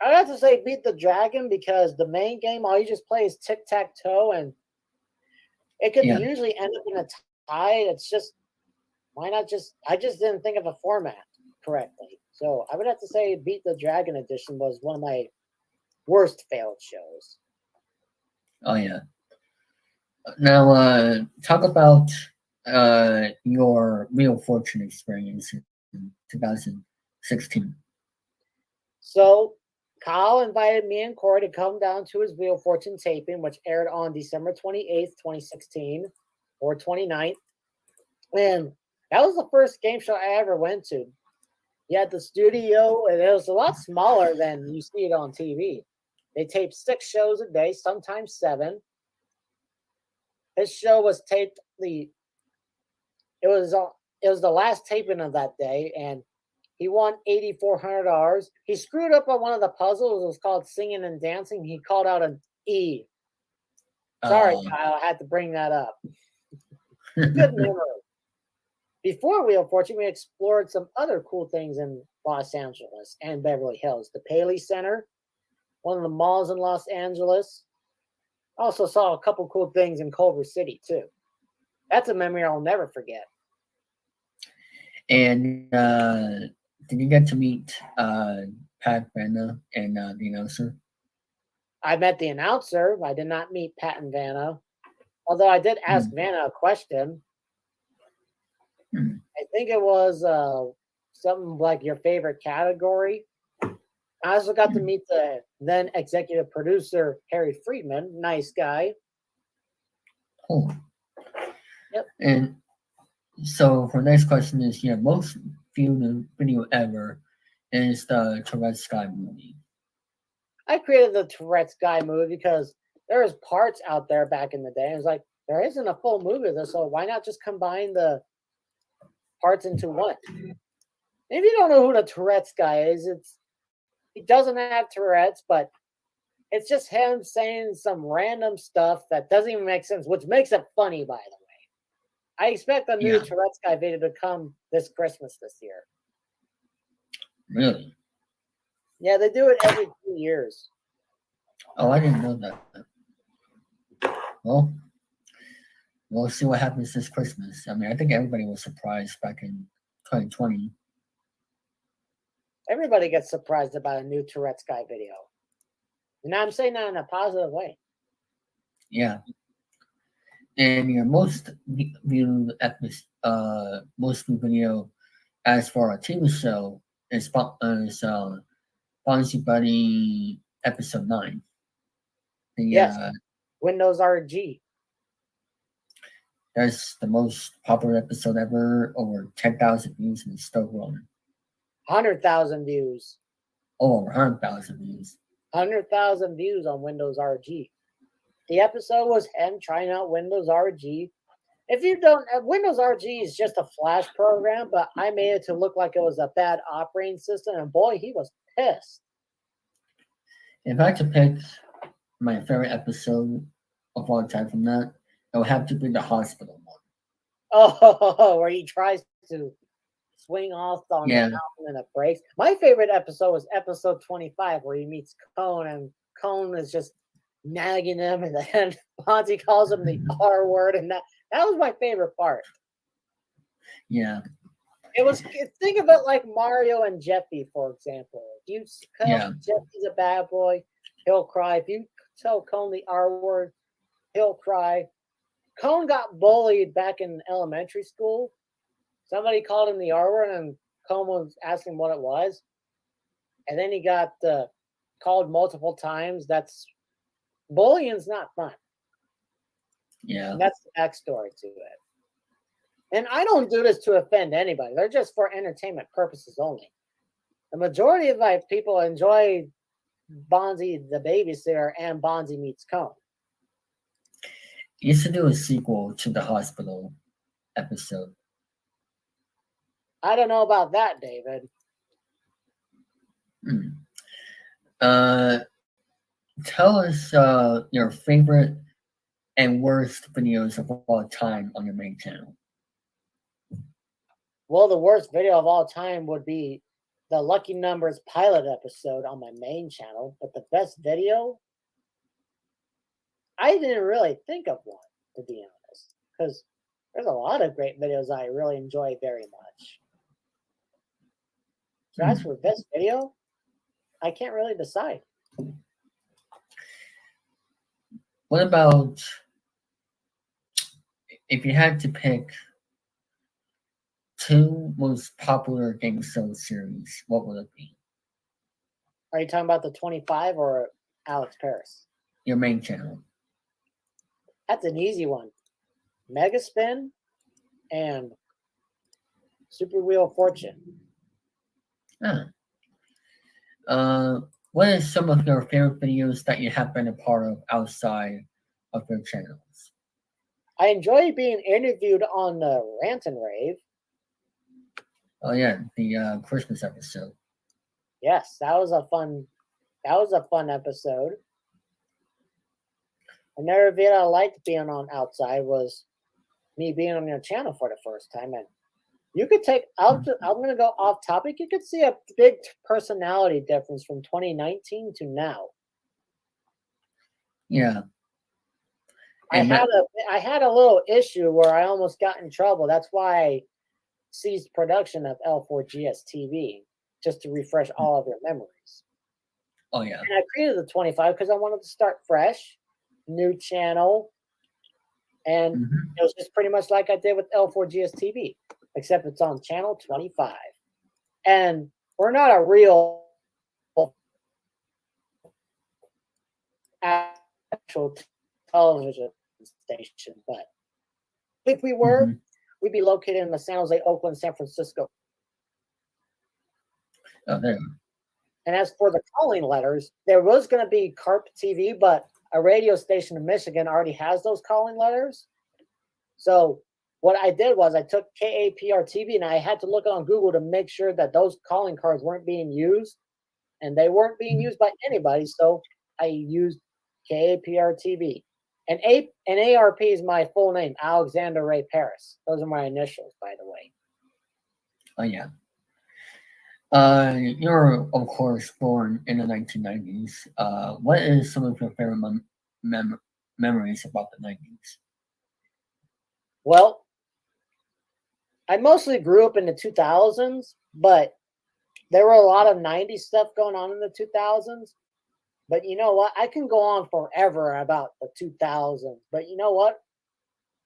[SPEAKER 2] I have to say Beat the Dragon because the main game, all you just play is tic-tac-toe, and it could
[SPEAKER 1] Yeah,
[SPEAKER 2] usually end up in a tie. It's just, why not I just didn't think of a format correctly. So I would have to say Beat the Dragon edition was one of my worst failed shows.
[SPEAKER 1] oh yeah. Now, talk about your Wheel of Fortune experience in 2016.
[SPEAKER 2] So Kyle invited me and Corey to come down to his Wheel of Fortune taping, which aired on December 28th, 2016, or 29th. And that was the first game show I ever went to. You had the studio, and it was a lot smaller than you see it on TV. They taped 6 shows a day, sometimes 7. His show was taped it was uh, it was the last taping of that day, and he won $8,400. He screwed up on one of the puzzles. It was called singing and dancing. He called out an E. Sorry,
[SPEAKER 1] Uh,
[SPEAKER 2] Kyle, I had to bring that up. Good memory. Before Wheel of Fortune, we explored some other cool things in Los Angeles and Beverly Hills. The Paley Center, one of the malls in Los Angeles. Also saw a couple cool things in Culver City too. That's a memory I'll never forget.
[SPEAKER 1] and did you get to meet Pat Vanna and the announcer?
[SPEAKER 2] I met the announcer. I did not meet Pat and Vanna, although I did ask
[SPEAKER 1] Hmm.
[SPEAKER 2] Vanna a question.
[SPEAKER 1] Hmm.
[SPEAKER 2] I think it was something like your favorite category. I also got to
[SPEAKER 1] Hmm.
[SPEAKER 2] meet the then executive producer, Harry Friedman. Nice guy.
[SPEAKER 1] Cool.
[SPEAKER 2] Yep.
[SPEAKER 1] And so, for next question is your most viewed video ever is the Tourette Sky movie.
[SPEAKER 2] I created the Tourette's Guy movie because there was parts out there back in the day. It was like, there isn't a full movie of this, so why not just combine the parts into one? If you don't know who the Tourette's Guy is, he doesn't have Tourette's, but it's just him saying some random stuff that doesn't even make sense, which makes it funny, by the way. I expect a new
[SPEAKER 1] Yeah,
[SPEAKER 2] Tourette's Guy video to come this Christmas this year.
[SPEAKER 1] really.
[SPEAKER 2] Yeah, they do it every 2 years.
[SPEAKER 1] Oh, I didn't know that. Well, we'll see what happens this Christmas. I mean, I think everybody was surprised back in 2020.
[SPEAKER 2] Everybody gets surprised about a new Tourette's Guy video. And I'm saying that in a positive way.
[SPEAKER 1] Yeah, and your viewed most viewed video as for a TV show is Bonzi Buddy episode 9. The
[SPEAKER 2] Yes, Windows RG,
[SPEAKER 1] That's the most popular episode ever, over 10,000 views, and it's still growing.
[SPEAKER 2] 100,000 views.
[SPEAKER 1] Oh, over 100,000 views.
[SPEAKER 2] 100,000 views on Windows RG. The episode was him trying out Windows RG. If you don't, Windows RG is just a Flash program, but I made it to look like it was a bad operating system, and boy, he was pissed.
[SPEAKER 1] If I had to pick my favorite episode of all time from that, it would have to be the hospital one.
[SPEAKER 2] Oh, where he tries to swing off on the
[SPEAKER 1] Yeah,
[SPEAKER 2] mountain and it breaks. My favorite episode was episode 25, where he meets Cone, and Cone is just nagging him, and then Fonzie calls him the R word, and that was my favorite part.
[SPEAKER 1] yeah,
[SPEAKER 2] It was think of it like Mario and Jeffy, for example. If you tell
[SPEAKER 1] yeah.
[SPEAKER 2] Jeffy's a bad boy, he'll cry. If you tell Cone the R word, he'll cry. Cone got bullied back in elementary school. Somebody called him the R word, and Cone was asking what it was, and then he got called multiple times. That's bullying's not fun,
[SPEAKER 1] Yeah,
[SPEAKER 2] and that's the backstory to it. And I don't do this to offend anybody. They're just for entertainment purposes only. The majority of my people enjoy Bonzi the Babysitter and Bonzi Meets Cone.
[SPEAKER 1] he used to do a sequel to the hospital episode.
[SPEAKER 2] I don't know about that, David.
[SPEAKER 1] Hmm. Uh, Tell us your favorite and worst videos of all time on your main channel.
[SPEAKER 2] Well, the worst video of all time would be the Lucky Numbers pilot episode on my main channel. But the best video, I didn't really think of one, to be honest, because there's a lot of great videos I really enjoy very much. So as
[SPEAKER 1] Hmm.
[SPEAKER 2] for best video, I can't really decide.
[SPEAKER 1] What about if you had to pick two most popular game show series, what would it be?
[SPEAKER 2] Are you talking about the 25 or Alex Paris?
[SPEAKER 1] Your main channel.
[SPEAKER 2] That's an easy one. Mega Spin and Super Wheel of Fortune.
[SPEAKER 1] Ah. What are some of your favorite videos that you have been a part of outside of your channels?
[SPEAKER 2] I enjoy being interviewed on Rant and Rave.
[SPEAKER 1] Oh yeah, the Christmas episode.
[SPEAKER 2] Yes, that was a fun. That was a fun episode. Another video I liked being on outside was me being on your channel for the first time, and you could take. I'm going to go off topic. You could see a big personality difference from 2019 to now.
[SPEAKER 1] Yeah,
[SPEAKER 2] I
[SPEAKER 1] and
[SPEAKER 2] had a little issue where I almost got in trouble. That's why I ceased production of L4GS TV just to refresh all of your memories.
[SPEAKER 1] oh yeah,
[SPEAKER 2] And I created the 25 because I wanted to start fresh, new channel, and
[SPEAKER 1] hmm
[SPEAKER 2] it was just pretty much like I did with L4GS TV, except it's on channel 25. And we're not a real actual television station, but if we were,
[SPEAKER 1] hmm
[SPEAKER 2] we'd be located in the San Jose, Oakland, San Francisco.
[SPEAKER 1] oh there.
[SPEAKER 2] And as for the calling letters, there was going to be CARP TV, but a radio station in Michigan already has those calling letters. So what I did was I took KAPR TV and I had to look on Google to make sure that those calling cards weren't being used, and they weren't being used by anybody. So I used KAPR TV. And ARP is my full name, Alexander Ray Paris. Those are my initials, by the way.
[SPEAKER 1] Oh yeah. You were of course born in the 1990s. What is some of your favorite memories about the 90s?
[SPEAKER 2] Well, I mostly grew up in the 2000s, but there were a lot of 90s stuff going on in the 2000s. But you know what? I can go on forever about the 2000s. But you know what?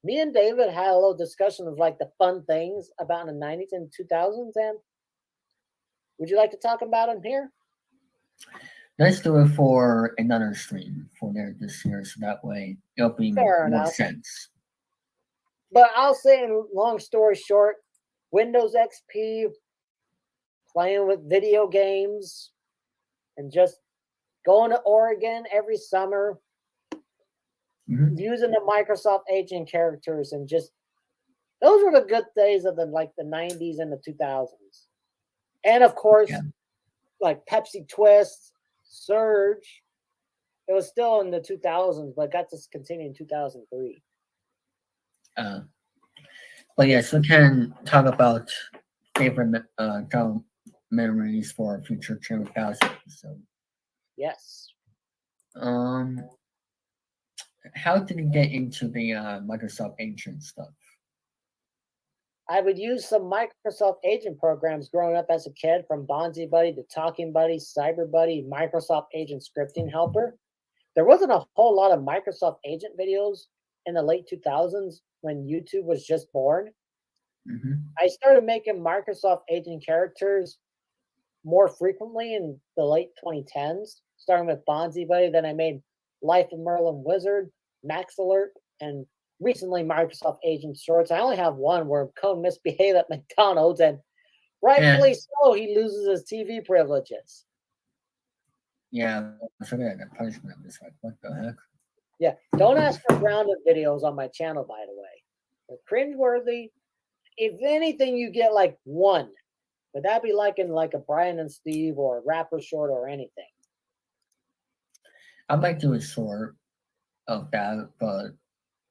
[SPEAKER 2] Me and David had a little discussion of like the fun things about the 90s and 2000s. And would you like to talk about them here?
[SPEAKER 1] Let's do it for another stream for there this year, so that way it'll be
[SPEAKER 2] Fair
[SPEAKER 1] more
[SPEAKER 2] enough.
[SPEAKER 1] sense.
[SPEAKER 2] But I'll say, in long story short, Windows XP, playing with video games, and just going to Oregon every summer,
[SPEAKER 1] hmm
[SPEAKER 2] using the Microsoft agent characters, and just those were the good days of the 90s and the 2000s. And of course,
[SPEAKER 1] Yeah.
[SPEAKER 2] like Pepsi Twist, Surge. It was still in the 2000s, but got discontinued in 2003.
[SPEAKER 1] Uh, but yes, we can talk about favorite child memories for a future Chilling3000 episode.
[SPEAKER 2] Yes.
[SPEAKER 1] Um, how did you get into the Microsoft Agent stuff?
[SPEAKER 2] I would use some Microsoft agent programs growing up as a kid, from Bonzi Buddy to Talking Buddy, Cyber Buddy, Microsoft Agent Scripting Helper. There wasn't a whole lot of Microsoft agent videos in the late 2000s when YouTube was just born.
[SPEAKER 1] hmm
[SPEAKER 2] I started making Microsoft agent characters more frequently in the late 2010s, starting with Bonzi Buddy. Then I made Life of Merlin Wizard, Max Alert, and recently Microsoft Agent Shorts. I only have one where Cone misbehaved at McDonald's, and
[SPEAKER 1] Yeah,
[SPEAKER 2] rightfully so, he loses his TV privileges.
[SPEAKER 1] yeah. So the punishment was like, what the heck?
[SPEAKER 2] Yeah, don't ask for grounded videos on my channel, by the way. They're cringeworthy. If anything, you get like one. Would that be like in like a Brian and Steve or a rapper short or anything?
[SPEAKER 1] I might do a short of that, but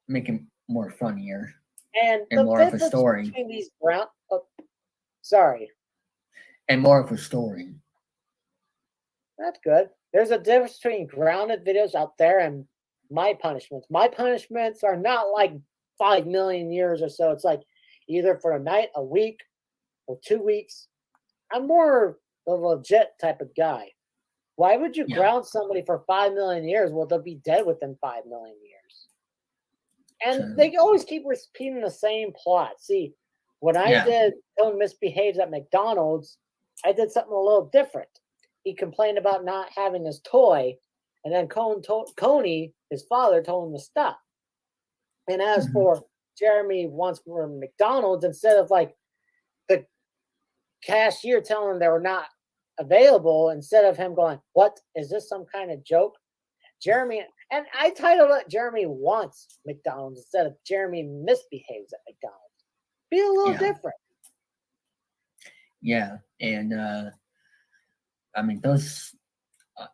[SPEAKER 1] make it more funnier
[SPEAKER 2] And
[SPEAKER 1] and
[SPEAKER 2] the
[SPEAKER 1] more of a
[SPEAKER 2] difference
[SPEAKER 1] story.
[SPEAKER 2] between these ground, oh, sorry,
[SPEAKER 1] And more of a story.
[SPEAKER 2] that's good. There's a difference between grounded videos out there and my punishments. My punishments are not like 5 million years or so. It's like either for a night, a week, or 2 weeks. I'm more of a legit type of guy. Why would you
[SPEAKER 1] Yeah.
[SPEAKER 2] ground somebody for 5 million years? Well, they'll be dead within 5 million years. And
[SPEAKER 1] So
[SPEAKER 2] they always keep repeating the same plot. See, when I
[SPEAKER 1] yeah.
[SPEAKER 2] did Cone Misbehaves at McDonald's, I did something a little different. He complained about not having his toy, and then Coney, his father, told him to stop. And as
[SPEAKER 1] Mhm.
[SPEAKER 2] for Jeremy once from McDonald's, instead of like the cashier telling them they were not available, instead of him going, "What is this? Some kind of joke?" Jeremy And I titled it Jeremy Wants McDonald's instead of Jeremy Misbehaves at McDonald's. Be a little
[SPEAKER 1] Yeah,
[SPEAKER 2] different.
[SPEAKER 1] yeah, and I mean those.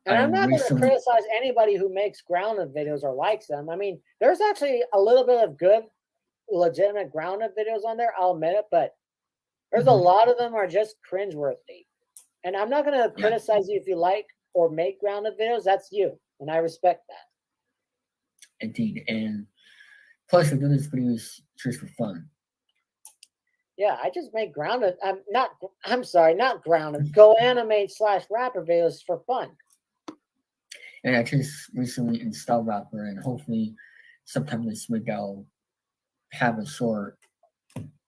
[SPEAKER 2] And
[SPEAKER 1] I
[SPEAKER 2] I'm not going to
[SPEAKER 1] recently.
[SPEAKER 2] criticize anybody who makes grounded videos or likes them. I mean, there's actually a little bit of good, legitimate grounded videos on there. I'll admit it, but there's a
[SPEAKER 1] Mhm.
[SPEAKER 2] lot of them are just cringeworthy. And I'm not going to
[SPEAKER 1] Yeah,
[SPEAKER 2] criticize you if you like or make grounded videos. That's you, and I respect that.
[SPEAKER 1] indeed, and plus we do these videos just for fun.
[SPEAKER 2] Yeah, I just make grounded. I'm not. I'm sorry, not grounded. Go animate slash rapper videos for fun.
[SPEAKER 1] And I just recently installed Rapper, and hopefully, sometime this week I'll have a short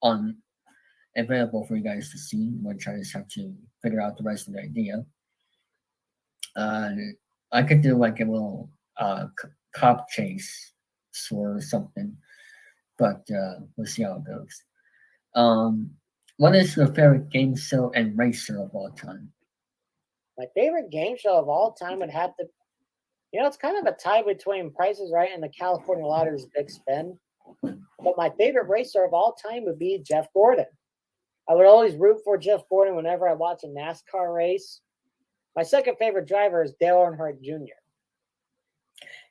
[SPEAKER 1] on available for you guys to see, which I just have to figure out the rest of the idea. Uh, I could do like a little cop chase or something, but we'll see how it goes. Um, what is your favorite game show and racer of all time?
[SPEAKER 2] My favorite game show of all time would have to. It's kind of a tie between Price is Right and the California Lottery's Big Spin. But my favorite racer of all time would be Jeff Gordon. I would always root for Jeff Gordon whenever I watch a NASCAR race. My second favorite driver is Dale Earnhardt Jr.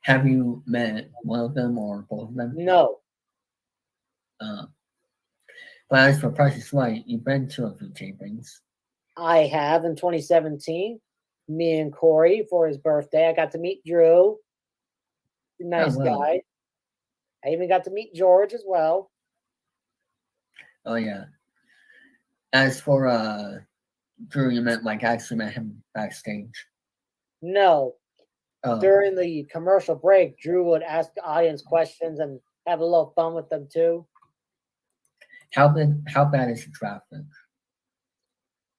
[SPEAKER 1] Have you met one of them or both of them?
[SPEAKER 2] No,
[SPEAKER 1] Uh, but as for Price is Right, you've been to a few tapings.
[SPEAKER 2] I have in 2017. Me and Corey for his birthday. I got to meet Drew,
[SPEAKER 1] Oh
[SPEAKER 2] nice
[SPEAKER 1] well.
[SPEAKER 2] guy. I even got to meet George as well.
[SPEAKER 1] Oh yeah. As for Drew, you met like actually met him backstage.
[SPEAKER 2] No,
[SPEAKER 1] Oh,
[SPEAKER 2] during the commercial break, Drew would ask the audience questions and have a little fun with them too.
[SPEAKER 1] how bad is the traffic?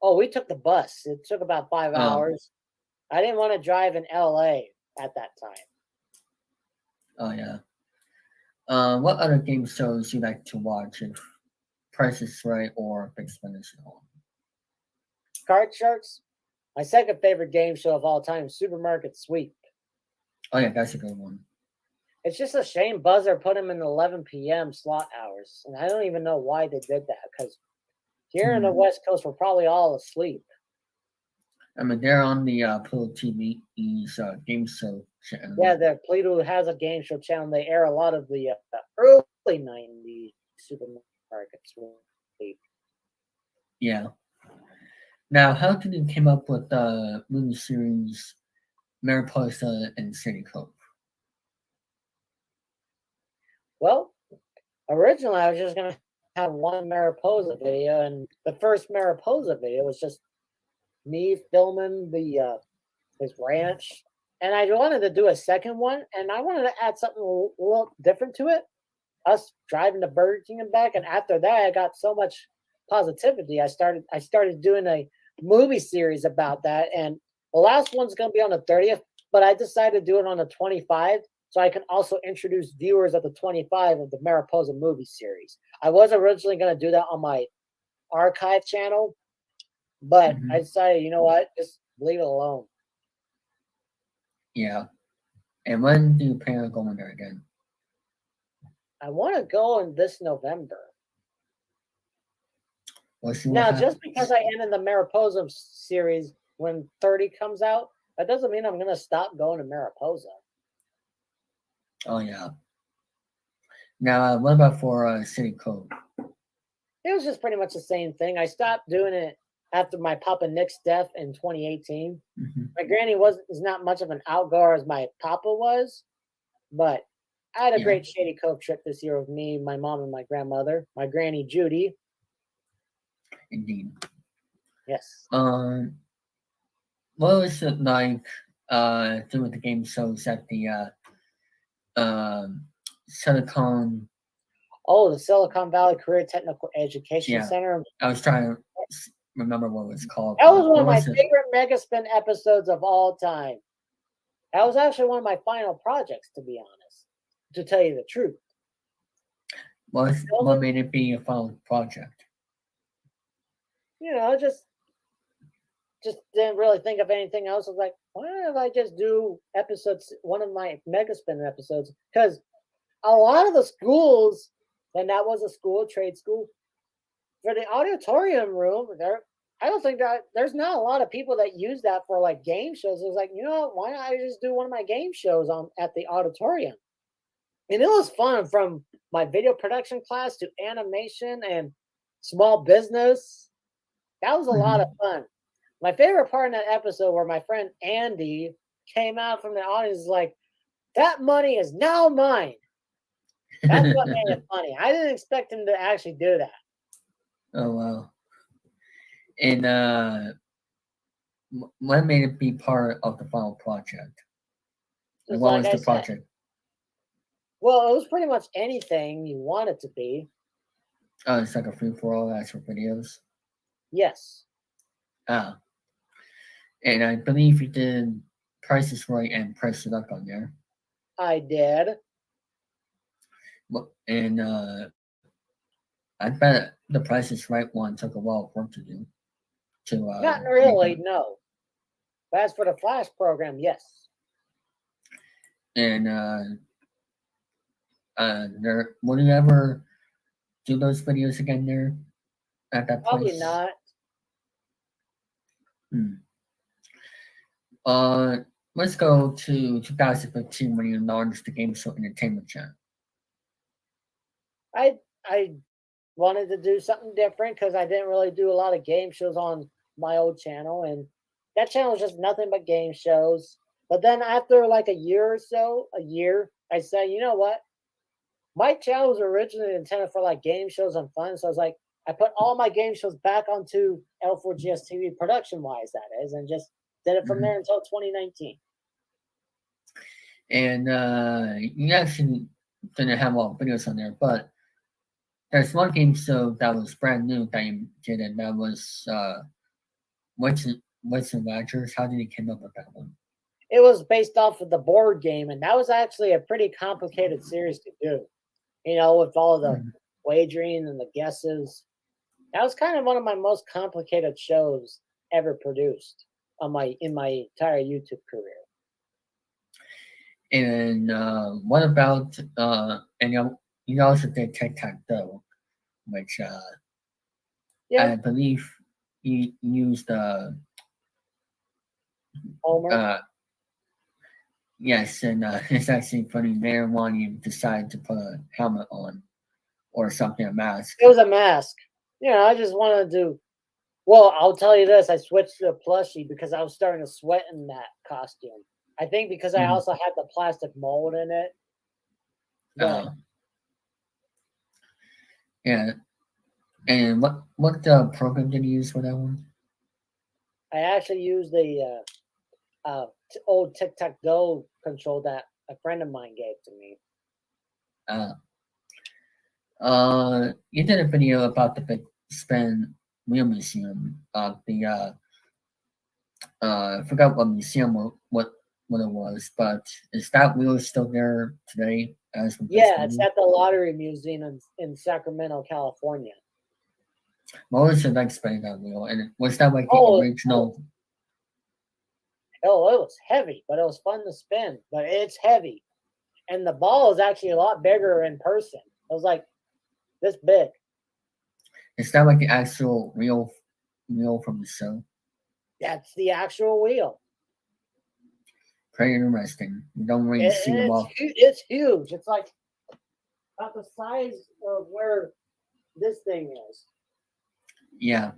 [SPEAKER 2] Oh, we took the bus. It took about five
[SPEAKER 1] Oh,
[SPEAKER 2] hours. I didn't want to drive in LA at that time.
[SPEAKER 1] oh yeah. What other game shows you like to watch if Price is Right or Big Spin is on?
[SPEAKER 2] Card Sharks, my second favorite game show of all time, Supermarket Sweep.
[SPEAKER 1] Oh yeah, that's a good one.
[SPEAKER 2] It's just a shame Buzzer put him in the 11 p.m. slot hours. And I don't even know why they did that because here in the
[SPEAKER 1] Hmm.
[SPEAKER 2] West Coast, we're probably all asleep.
[SPEAKER 1] I mean, they're on the Pluto TV's game show channel.
[SPEAKER 2] Yeah, the Pluto has a game show channel. They air a lot of the early 90s Supermarket Sweep.
[SPEAKER 1] Yeah. Now, how did you came up with the movie series Mariposa and City Cove?
[SPEAKER 2] Well, originally I was just going to have one Mariposa video, and the first Mariposa video was just me filming the his ranch, and I wanted to do a second one, and I wanted to add something a little different to it. Us driving to Burger King and back, and after that, I got so much positivity. I started doing a movie series about that, and the last one's going to be on the 30th, but I decided to do it on the 25. So I can also introduce viewers of the 25 of the Mariposa movie series. I was originally going to do that on my archive channel, but I
[SPEAKER 1] Hmm.
[SPEAKER 2] decided, you know what, just leave it alone.
[SPEAKER 1] Yeah. And when do you plan on going there again?
[SPEAKER 2] I want to go in this November.
[SPEAKER 1] We'll see what
[SPEAKER 2] Now, just because
[SPEAKER 1] happens.
[SPEAKER 2] I ended the Mariposa series when 30 comes out, that doesn't mean I'm going to stop going to Mariposa.
[SPEAKER 1] Oh yeah. Now, what about for City Cove?
[SPEAKER 2] It was just pretty much the same thing. I stopped doing it after my Papa Nick's death in 2018.
[SPEAKER 1] Hmm.
[SPEAKER 2] My granny is not much of an outgoer as my Papa was, but I had a
[SPEAKER 1] Yeah,
[SPEAKER 2] great Shady Cove trip this year with me, my mom, and my grandmother. My granny Judy.
[SPEAKER 1] indeed.
[SPEAKER 2] Yes.
[SPEAKER 1] Um, what was it like doing the game shows at the Silicon?
[SPEAKER 2] Oh, the Silicon Valley Career Technical Education
[SPEAKER 1] Yeah,
[SPEAKER 2] Center.
[SPEAKER 1] I was trying to remember what it was called,
[SPEAKER 2] That was
[SPEAKER 1] but
[SPEAKER 2] one of
[SPEAKER 1] what
[SPEAKER 2] my
[SPEAKER 1] was it?
[SPEAKER 2] favorite Megaspin episodes of all time. That was actually one of my final projects, to be honest, to tell you the truth.
[SPEAKER 1] What
[SPEAKER 2] Filming,
[SPEAKER 1] made it be a final project?
[SPEAKER 2] just didn't really think of anything else. I was like, why don't I just do episodes, one of my Mega Spin episodes? Because a lot of the schools, and that was a school, trade school, for the auditorium room, there, I don't think that there's not a lot of people that use that for like game shows. It was like, you know what, why not I just do one of my game shows on at the auditorium? And it was fun from my video production class to animation and small business. That was a lot of
[SPEAKER 1] Mhm.
[SPEAKER 2] fun. My favorite part in that episode where my friend Andy came out from the audience is like, that money is now mine. That's what made it funny. I didn't expect him to actually do that.
[SPEAKER 1] Oh wow! And what made it be part of the final project? And
[SPEAKER 2] Just
[SPEAKER 1] what
[SPEAKER 2] like
[SPEAKER 1] was
[SPEAKER 2] I
[SPEAKER 1] the
[SPEAKER 2] said,
[SPEAKER 1] project?
[SPEAKER 2] well, it was pretty much anything you want it to be.
[SPEAKER 1] Oh, it's like a free for all actual videos.
[SPEAKER 2] Yes,
[SPEAKER 1] Ah, and I believe you did Price is Right and Price It Up on there.
[SPEAKER 2] I did.
[SPEAKER 1] And I bet the Price is Right one took a while of work to do to
[SPEAKER 2] Not
[SPEAKER 1] make
[SPEAKER 2] really,
[SPEAKER 1] them.
[SPEAKER 2] no. But as for the Flash program, yes.
[SPEAKER 1] And there, will you ever do those videos again there at that
[SPEAKER 2] Probably
[SPEAKER 1] place?
[SPEAKER 2] not.
[SPEAKER 1] Hmm. Uh, let's go to 2015 when you launched the Game Show Entertainment Channel.
[SPEAKER 2] I wanted to do something different because I didn't really do a lot of game shows on my old channel, and that channel was just nothing but game shows. But then after like a year or so, a year, I said, you know what? My channel was originally intended for like game shows and fun. So I was like, I put all my game shows back onto L4GS TV production wise, that is, and just did it from
[SPEAKER 1] Hmm.
[SPEAKER 2] there until 2019.
[SPEAKER 1] And you actually didn't have all videos on there, but there's one game show that was brand new that you did, and that was What's and Rogers. How did you came up with that one?
[SPEAKER 2] It was based off of the board game, and that was actually a pretty complicated series to do. With all the
[SPEAKER 1] Mhm.
[SPEAKER 2] wagering and the guesses. That was kind of one of my most complicated shows ever produced on my in my entire YouTube career.
[SPEAKER 1] And what about and you also did Tic Tac Toe, which
[SPEAKER 2] Yeah,
[SPEAKER 1] I believe you used
[SPEAKER 2] Homer.
[SPEAKER 1] uh yes, and it's actually funny there one you decided to put a helmet on or something, a mask.
[SPEAKER 2] It was a mask. I just wanted to. Well, I'll tell you this: I switched to a plushie because I was starting to sweat in that costume. I think because I
[SPEAKER 1] Mm,
[SPEAKER 2] also had the plastic mold in it, but
[SPEAKER 1] uh, yeah, and what program did you use for that one?
[SPEAKER 2] I actually used the old Tic Tac Go control that a friend of mine gave to me.
[SPEAKER 1] Uh, you did a video about the Big Spin Wheel Museum. I forgot what museum or what it was, but is that wheel still there today as with this
[SPEAKER 2] Yeah, it's
[SPEAKER 1] movie?
[SPEAKER 2] at the Lottery Museum in Sacramento, California.
[SPEAKER 1] What was the next spinning that wheel? And was that like the
[SPEAKER 2] Oh,
[SPEAKER 1] original?
[SPEAKER 2] it was heavy, but it was fun to spin. But it's heavy, and the ball is actually a lot bigger in person. It was like this big.
[SPEAKER 1] Is that like the actual real wheel from the show?
[SPEAKER 2] That's the actual wheel.
[SPEAKER 1] Pretty interesting. You don't really see them off.
[SPEAKER 2] It's huge. It's like about the size of where this thing is.
[SPEAKER 1] Yeah,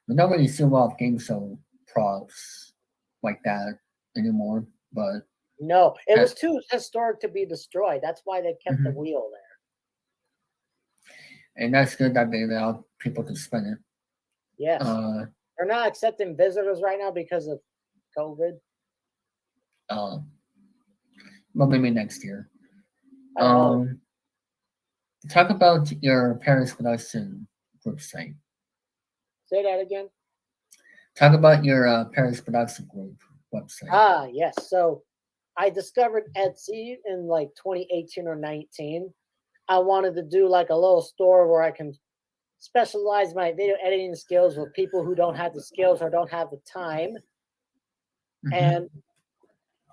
[SPEAKER 1] we don't really see them off game show props like that anymore. But
[SPEAKER 2] No, it
[SPEAKER 1] uh,
[SPEAKER 2] was too historic to be destroyed. That's why they kept the
[SPEAKER 1] mhm.
[SPEAKER 2] wheel there.
[SPEAKER 1] And that's good that they allowed people to spin it.
[SPEAKER 2] Yes,
[SPEAKER 1] Uh,
[SPEAKER 2] they're not accepting visitors right now because of COVID.
[SPEAKER 1] uh, well, maybe next year.
[SPEAKER 2] I hope.
[SPEAKER 1] Um, talk about your Paris production website.
[SPEAKER 2] Say that again.
[SPEAKER 1] Talk about your Paris production group website.
[SPEAKER 2] Ah, yes. So I discovered Etsy in like 2018 or 19. I wanted to do like a little store where I can specialize my video editing skills with people who don't have the skills or don't have the time.
[SPEAKER 1] Mm-hmm.
[SPEAKER 2] And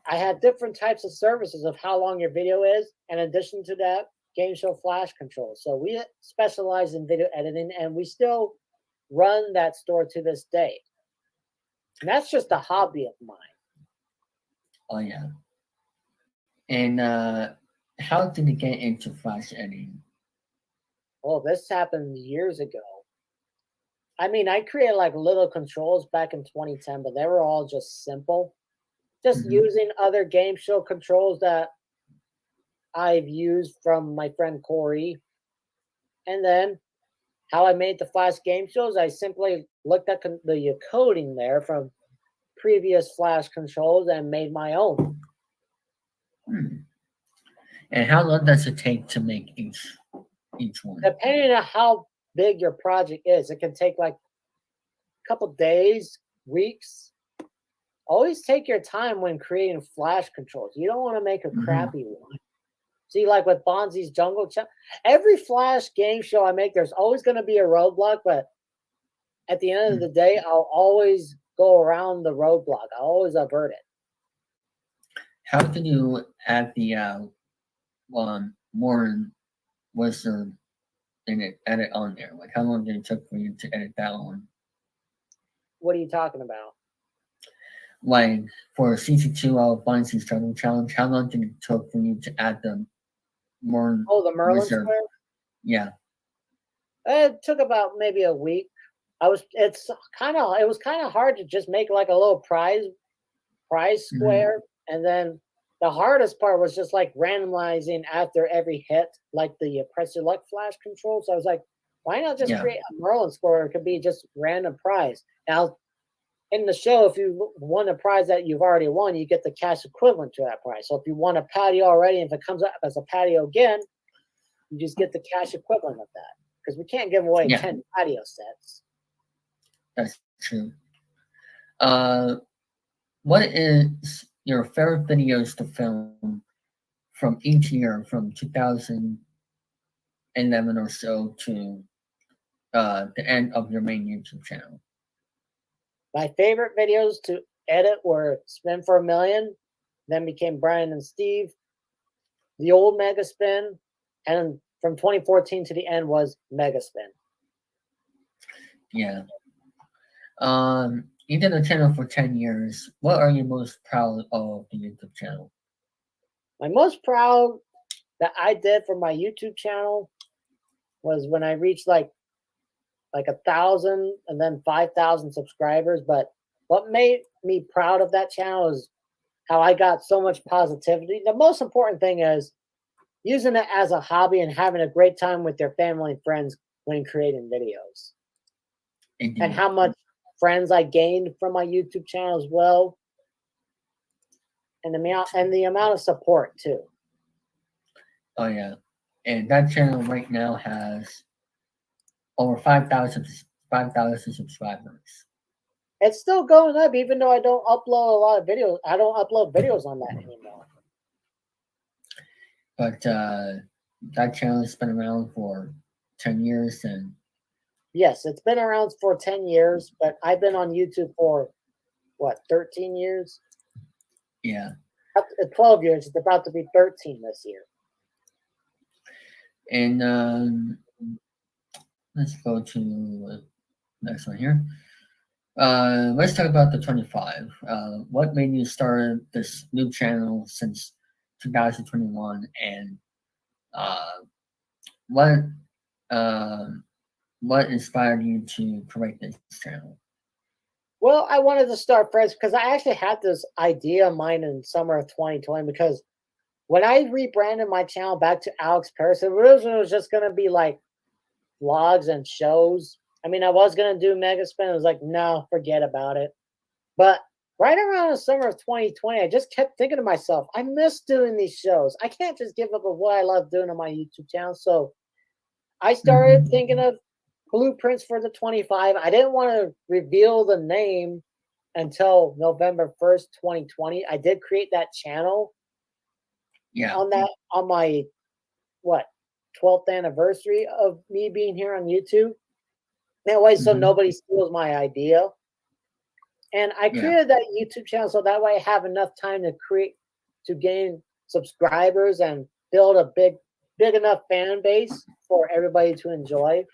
[SPEAKER 2] I had different types of services of how long your video is. In addition to that, game show flash control. So we specialize in video editing, and we still run that store to this day. And that's just a hobby of mine.
[SPEAKER 1] Oh yeah. And how did you get into flash editing?
[SPEAKER 2] Well, this happened years ago. I mean, I created like little controls back in 2010, but they were all just simple. Just
[SPEAKER 1] Mm-hmm.
[SPEAKER 2] using other game show controls that I've used from my friend Corey. And then how I made the Flash game shows, I simply looked at the coding there from previous Flash controls and made my own.
[SPEAKER 1] Hmm. And how long does it take to make each one?
[SPEAKER 2] Depending on how big your project is, it can take like a couple days, weeks. Always take your time when creating Flash controls. You don't want to make a
[SPEAKER 1] Mm-hmm.
[SPEAKER 2] crappy one. See, like with Bonzi's Jungle Chat, every Flash game show I make, there's always going to be a roadblock, but at the end of the day, I'll always go around the roadblock. I'll always avert it.
[SPEAKER 1] How did you add the more wizard in it edit on there? Like how long did it took for you to edit that one?
[SPEAKER 2] What are you talking about?
[SPEAKER 1] Like for season two of Bunny's Jungle Challenge, how long did it took for you to add the more
[SPEAKER 2] Oh, the Merlin
[SPEAKER 1] wizard?
[SPEAKER 2] Square?
[SPEAKER 1] Yeah.
[SPEAKER 2] It took about maybe a week. It was kind of hard to just make like a little prize
[SPEAKER 1] Mm-hmm.
[SPEAKER 2] square, and then the hardest part was just like randomizing after every hit, like the press your luck flash control. So I was like, why not just
[SPEAKER 1] Yeah.
[SPEAKER 2] create a Merlin square? It could be just random prize. Now in the show, if you won a prize that you've already won, you get the cash equivalent to that prize. So if you won a patio already, if it comes up as a patio again, you just get the cash equivalent of that. Because we can't give away
[SPEAKER 1] Yeah,
[SPEAKER 2] 10 patio sets.
[SPEAKER 1] that's true. Uh, what is your favorite videos to film from each year, from 2011 or so to the end of your main YouTube channel?
[SPEAKER 2] My favorite videos to edit were Spin for a Million, then became Brian and Steve, the old Mega Spin, and from 2014 to the end was Mega Spin.
[SPEAKER 1] Yeah. You did a channel for 10 years. What are you most proud of the YouTube channel?
[SPEAKER 2] My most proud that I did for my YouTube channel was when I reached like 1,000 and then 5,000 subscribers. But what made me proud of that channel is how I got so much positivity. The most important thing is using it as a hobby and having a great time with your family and friends when creating videos. And
[SPEAKER 1] Indeed.
[SPEAKER 2] how much friends I gained from my YouTube channel as well, and the amount of support too.
[SPEAKER 1] Oh, yeah. And that channel right now has over 5,000 subscribers.
[SPEAKER 2] It's still going up, even though I don't upload a lot of videos. I don't upload videos on that anymore.
[SPEAKER 1] But that channel has been around for 10 years, and
[SPEAKER 2] Yes, it's been around for 10 years, but I've been on YouTube for what, 13 years?
[SPEAKER 1] yeah.
[SPEAKER 2] 12 years. It's about to be 13 this year.
[SPEAKER 1] And let's go to the next one here. Let's talk about the 25. What made you start this new channel since 2021, and uh, what uh, what inspired you to create this channel?
[SPEAKER 2] Well, I wanted to start fresh because I actually had this idea of mine in summer of 2020. Because when I rebranded my channel back to Alex Paris, originally it was just going to be like vlogs and shows. I mean, I was going to do Mega Spin. I was like, no, forget about it. But right around the summer of 2020, I just kept thinking to myself, I miss doing these shows. I can't just give up on what I love doing on my YouTube channel. So I started
[SPEAKER 1] Mm-hmm.
[SPEAKER 2] thinking of blueprints for the 25. I didn't want to reveal the name until November 1st, 2020. I did create that channel
[SPEAKER 1] Yeah.
[SPEAKER 2] on my what 12th anniversary of me being here on YouTube. That way, so
[SPEAKER 1] Mm-hmm.
[SPEAKER 2] nobody steals my idea. And I
[SPEAKER 1] Yeah.
[SPEAKER 2] created that YouTube channel so that way I have enough time to gain subscribers and build a big enough fan base for everybody to enjoy.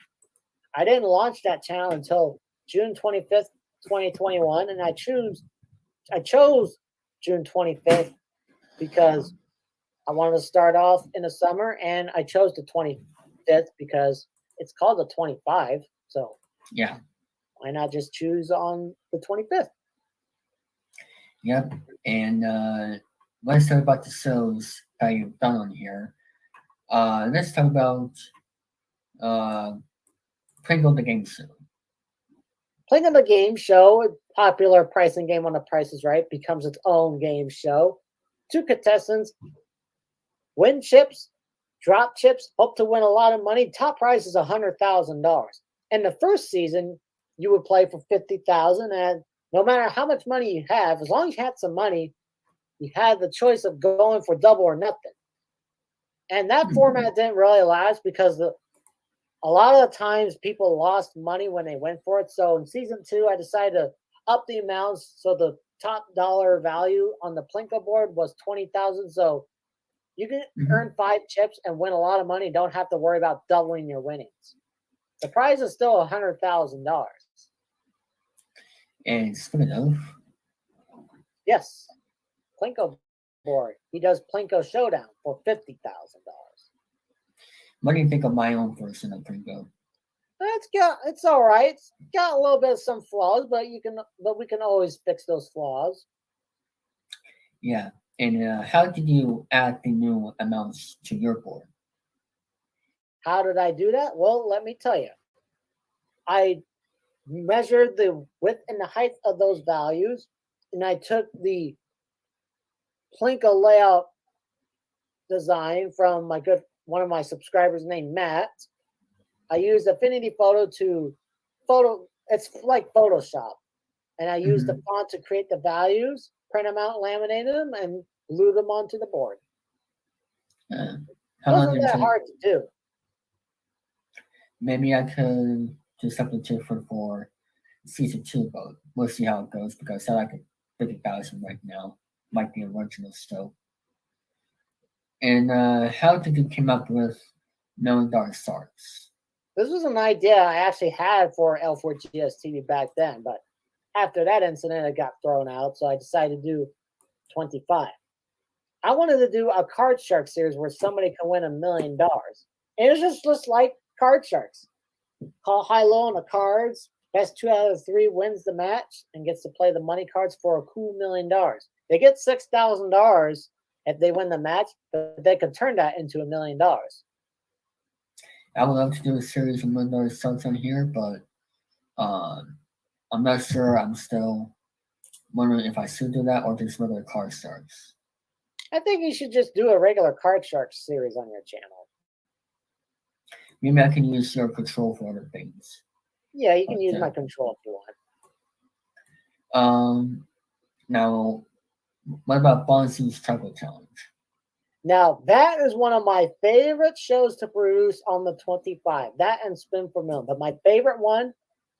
[SPEAKER 2] I didn't launch that channel until June 25th, 2021, and I chose June 25th because I wanted to start off in the summer, and I chose the 25th because it's called the 25. So
[SPEAKER 1] Yeah.
[SPEAKER 2] why not just choose on the 25th?
[SPEAKER 1] Yep. And let's talk about the shows that you've done on here. Let's talk about uh, Pringle the Game Show.
[SPEAKER 2] Playing on the game show, a popular pricing game on The Price is Right, becomes its own game show. Two contestants win chips, drop chips, hope to win a lot of money. Top prize is $100,000. In the first season, you would play for $50,000, and no matter how much money you have, as long as you had some money, you had the choice of going for double or nothing. And that
[SPEAKER 1] Hmm.
[SPEAKER 2] format didn't really last because a lot of the times people lost money when they went for it. So in season 2, I decided to up the amounts. So the top dollar value on the Plinko board was 20,000. So you can
[SPEAKER 1] Hmm.
[SPEAKER 2] earn 5 chips and win a lot of money. Don't have to worry about doubling your winnings. The prize is still $100,000.
[SPEAKER 1] And speaking of,
[SPEAKER 2] Yes, Plinko board. He does Plinko Showdown for $50,000.
[SPEAKER 1] what do you think of my own version of Pringle?
[SPEAKER 2] It's all right. It's got a little bit of some flaws, but we can always fix those flaws.
[SPEAKER 1] Yeah. And how did you add the new amounts to your board?
[SPEAKER 2] How did I do that? Well, let me tell you. I measured the width and the height of those values, and I took the Plinko layout design from my good one of my subscribers named Matt. I used Affinity Photo to photo. It's like Photoshop, and I used the
[SPEAKER 1] Hmm.
[SPEAKER 2] font to create the values, print them out, laminated them, and glue them onto the board.
[SPEAKER 1] Uh,
[SPEAKER 2] It
[SPEAKER 1] how long
[SPEAKER 2] wasn't
[SPEAKER 1] did it
[SPEAKER 2] that
[SPEAKER 1] take?
[SPEAKER 2] hard to do.
[SPEAKER 1] Maybe I could do something different for season 2, but we'll see how it goes because I like 50,000 right now, like the original still. And how did you come up with $1 million stars?
[SPEAKER 2] This was an idea I actually had for L4GS TV back then, but after that incident, it got thrown out, so I decided to do 25. I wanted to do a Card Shark series where somebody can win $1 million. And it's just like Card Sharks. Call high low on the cards. Best 2 out of 3 wins the match and gets to play the money cards for a cool $1 million. They get $6,000 if they win the match, but they could turn that into $1 million.
[SPEAKER 1] I would love to do a series of $1 million stars on here, but um, I'm not sure. I'm still wondering if I should do that or just regular card stars.
[SPEAKER 2] I think you should just do a regular Card Sharks series on your channel.
[SPEAKER 1] Maybe I can use your control for other things.
[SPEAKER 2] Yeah, you can
[SPEAKER 1] But
[SPEAKER 2] use my control if you want.
[SPEAKER 1] now, what about Bonzi's Travel Challenge?
[SPEAKER 2] Now, that is one of my favorite shows to produce on the 25. That and Spin for Million. But my favorite one,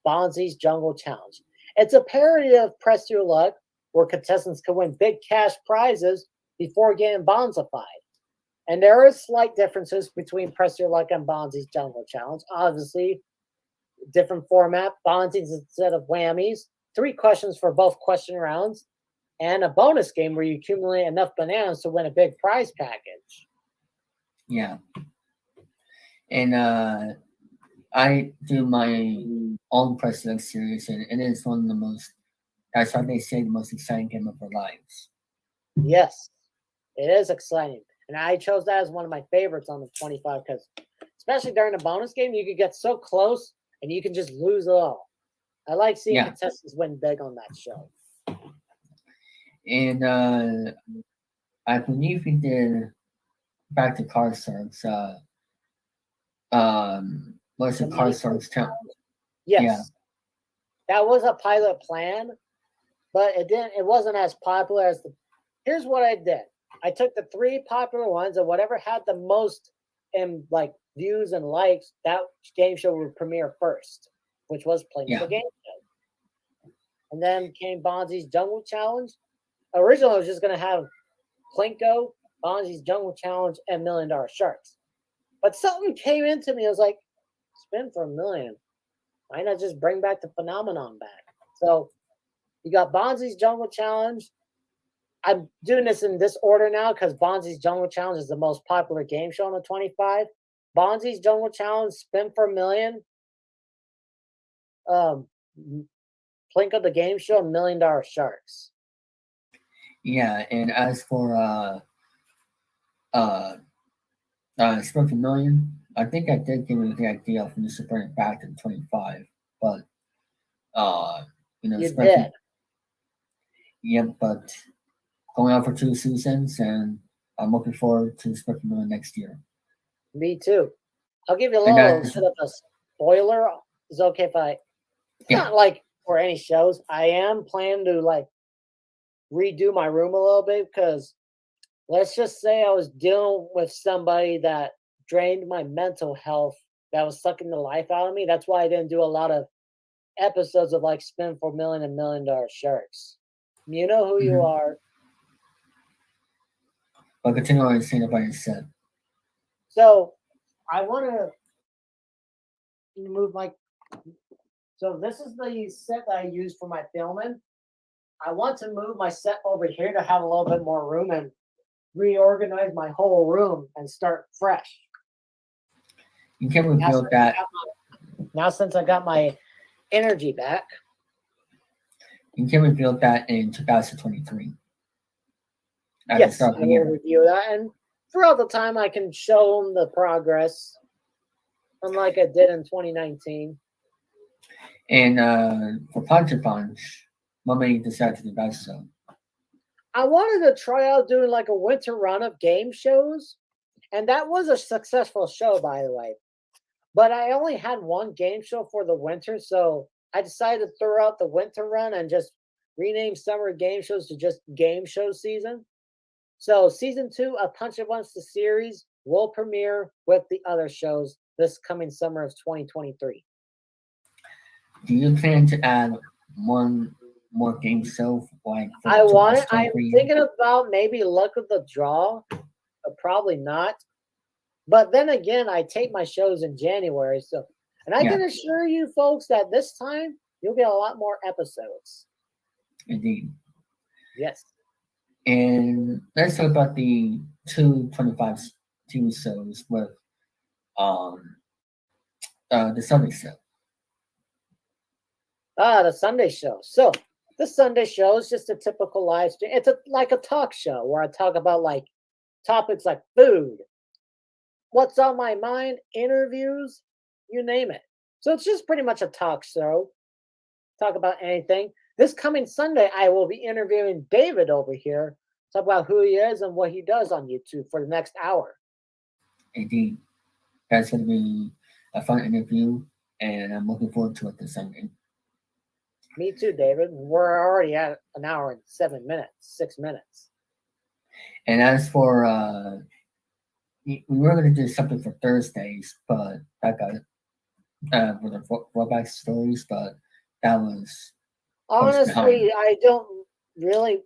[SPEAKER 2] Bonzi's Jungle Challenge. It's a parody of Press Your Luck, where contestants can win big cash prizes before getting bonzified. And there are slight differences between Press Your Luck and Bonzi's Jungle Challenge. Obviously, different format. Bonzi's instead of whammies, 3 questions for both question rounds, and a bonus game where you accumulate enough bananas to win a big prize package.
[SPEAKER 1] Yeah. And I do my own President series, and it is one of the most, that's why they say, the most exciting game of our lives.
[SPEAKER 2] Yes, it is exciting. And I chose that as one of my favorites on the 25 because, especially during the bonus game, you could get so close and you can just lose it all. I like seeing
[SPEAKER 1] Yeah.
[SPEAKER 2] contestants win big on that show.
[SPEAKER 1] And I believe we did back to Card Stars. What's
[SPEAKER 2] The
[SPEAKER 1] the Card
[SPEAKER 2] money card
[SPEAKER 1] Stars town?
[SPEAKER 2] challenge.
[SPEAKER 1] Yeah.
[SPEAKER 2] Yes, that was a pilot plan, but it wasn't as popular as the. Here's what I did. I took the 3 popular ones and whatever had the most in like views and likes, that game show would premiere first, which was playing the
[SPEAKER 1] Yeah.
[SPEAKER 2] game show. And then came Bonzi's Jungle Challenge. Originally, I was just going to have Plinko, Bonzi's Jungle Challenge, and $1 Million Sharks. But something came into me. I was like, spin for $1 million. Why not just bring back the phenomenon back? So you got Bonzi's Jungle Challenge. I'm doing this in this order now because Bonzi's Jungle Challenge is the most popular game show on the 25. Bonzi's Jungle Challenge, spin for $1 million. Um, Plinko the game show, $1 Million Sharks.
[SPEAKER 1] Yeah, and as for uh Spur for Million, I think I did give you the idea from just bring it back to 25, but uh
[SPEAKER 2] You
[SPEAKER 1] Spur for,
[SPEAKER 2] did.
[SPEAKER 1] yeah, but going out for 2 seasons, and I'm looking forward to Spur for Million next year.
[SPEAKER 2] Me too. I'll give you a
[SPEAKER 1] And
[SPEAKER 2] little
[SPEAKER 1] that's
[SPEAKER 2] bit of a spoiler. Is it okay if I? It's
[SPEAKER 1] yeah,
[SPEAKER 2] not like for any shows. I am planning to like redo my room a little bit because let's just say I was dealing with somebody that drained my mental health, that was sucking the life out of me. That's why I didn't do a lot of episodes of like Spin for $1 Million and $1 Million Sharks. You know who you
[SPEAKER 1] hmm
[SPEAKER 2] are.
[SPEAKER 1] but continue on saying about your said.
[SPEAKER 2] So I want to move my. So this is the set that I use for my filming. I want to move my set over here to have a little bit more room and reorganize my whole room and start fresh.
[SPEAKER 1] You can
[SPEAKER 2] Now
[SPEAKER 1] reveal
[SPEAKER 2] since I
[SPEAKER 1] that
[SPEAKER 2] got now since I got my energy back,
[SPEAKER 1] in 2023 at the
[SPEAKER 2] yes,
[SPEAKER 1] start of
[SPEAKER 2] I
[SPEAKER 1] the
[SPEAKER 2] will
[SPEAKER 1] year.
[SPEAKER 2] review that. And throughout the time, I can show them the progress, unlike I did in 2019.
[SPEAKER 1] And for Punch a Punch, what made you decide to do that so?
[SPEAKER 2] I wanted to try out doing like a winter run of game shows, and that was a successful show, by the way. But I only had one game show for the winter, so I decided to throw out the winter run and just rename summer game shows to just game show season. So season 2 of Punch a Bunch the series will premiere with the other shows this coming summer of 2023.
[SPEAKER 1] Do you plan to add one more game show like for
[SPEAKER 2] I want it. I'm
[SPEAKER 1] 2023 year?
[SPEAKER 2] thinking about maybe luck of the draw, but probably not. But then again, I tape my shows in January, so and I
[SPEAKER 1] Yeah,
[SPEAKER 2] can assure you folks that this time you'll get a lot more episodes.
[SPEAKER 1] indeed.
[SPEAKER 2] Yes.
[SPEAKER 1] And let's talk about the 225 TV shows with um the Sunday show.
[SPEAKER 2] The Sunday show. So the Sunday show is just a typical live stream. It's like a talk show where I talk about like topics like food, what's on my mind, interviews, you name it. So it's just pretty much a talk show. Talk about anything. This coming Sunday, I will be interviewing David over here. Talk about who he is and what he does on YouTube for the next hour.
[SPEAKER 1] Indeed, that's going to be a fun interview, and I'm looking forward to it this Sunday.
[SPEAKER 2] Me too, David. We're already at an hour and 7 minutes, 6 minutes.
[SPEAKER 1] And as for we were going to do something for Thursdays, but that got for the throwback stories, but that was close behind.
[SPEAKER 2] Honestly, really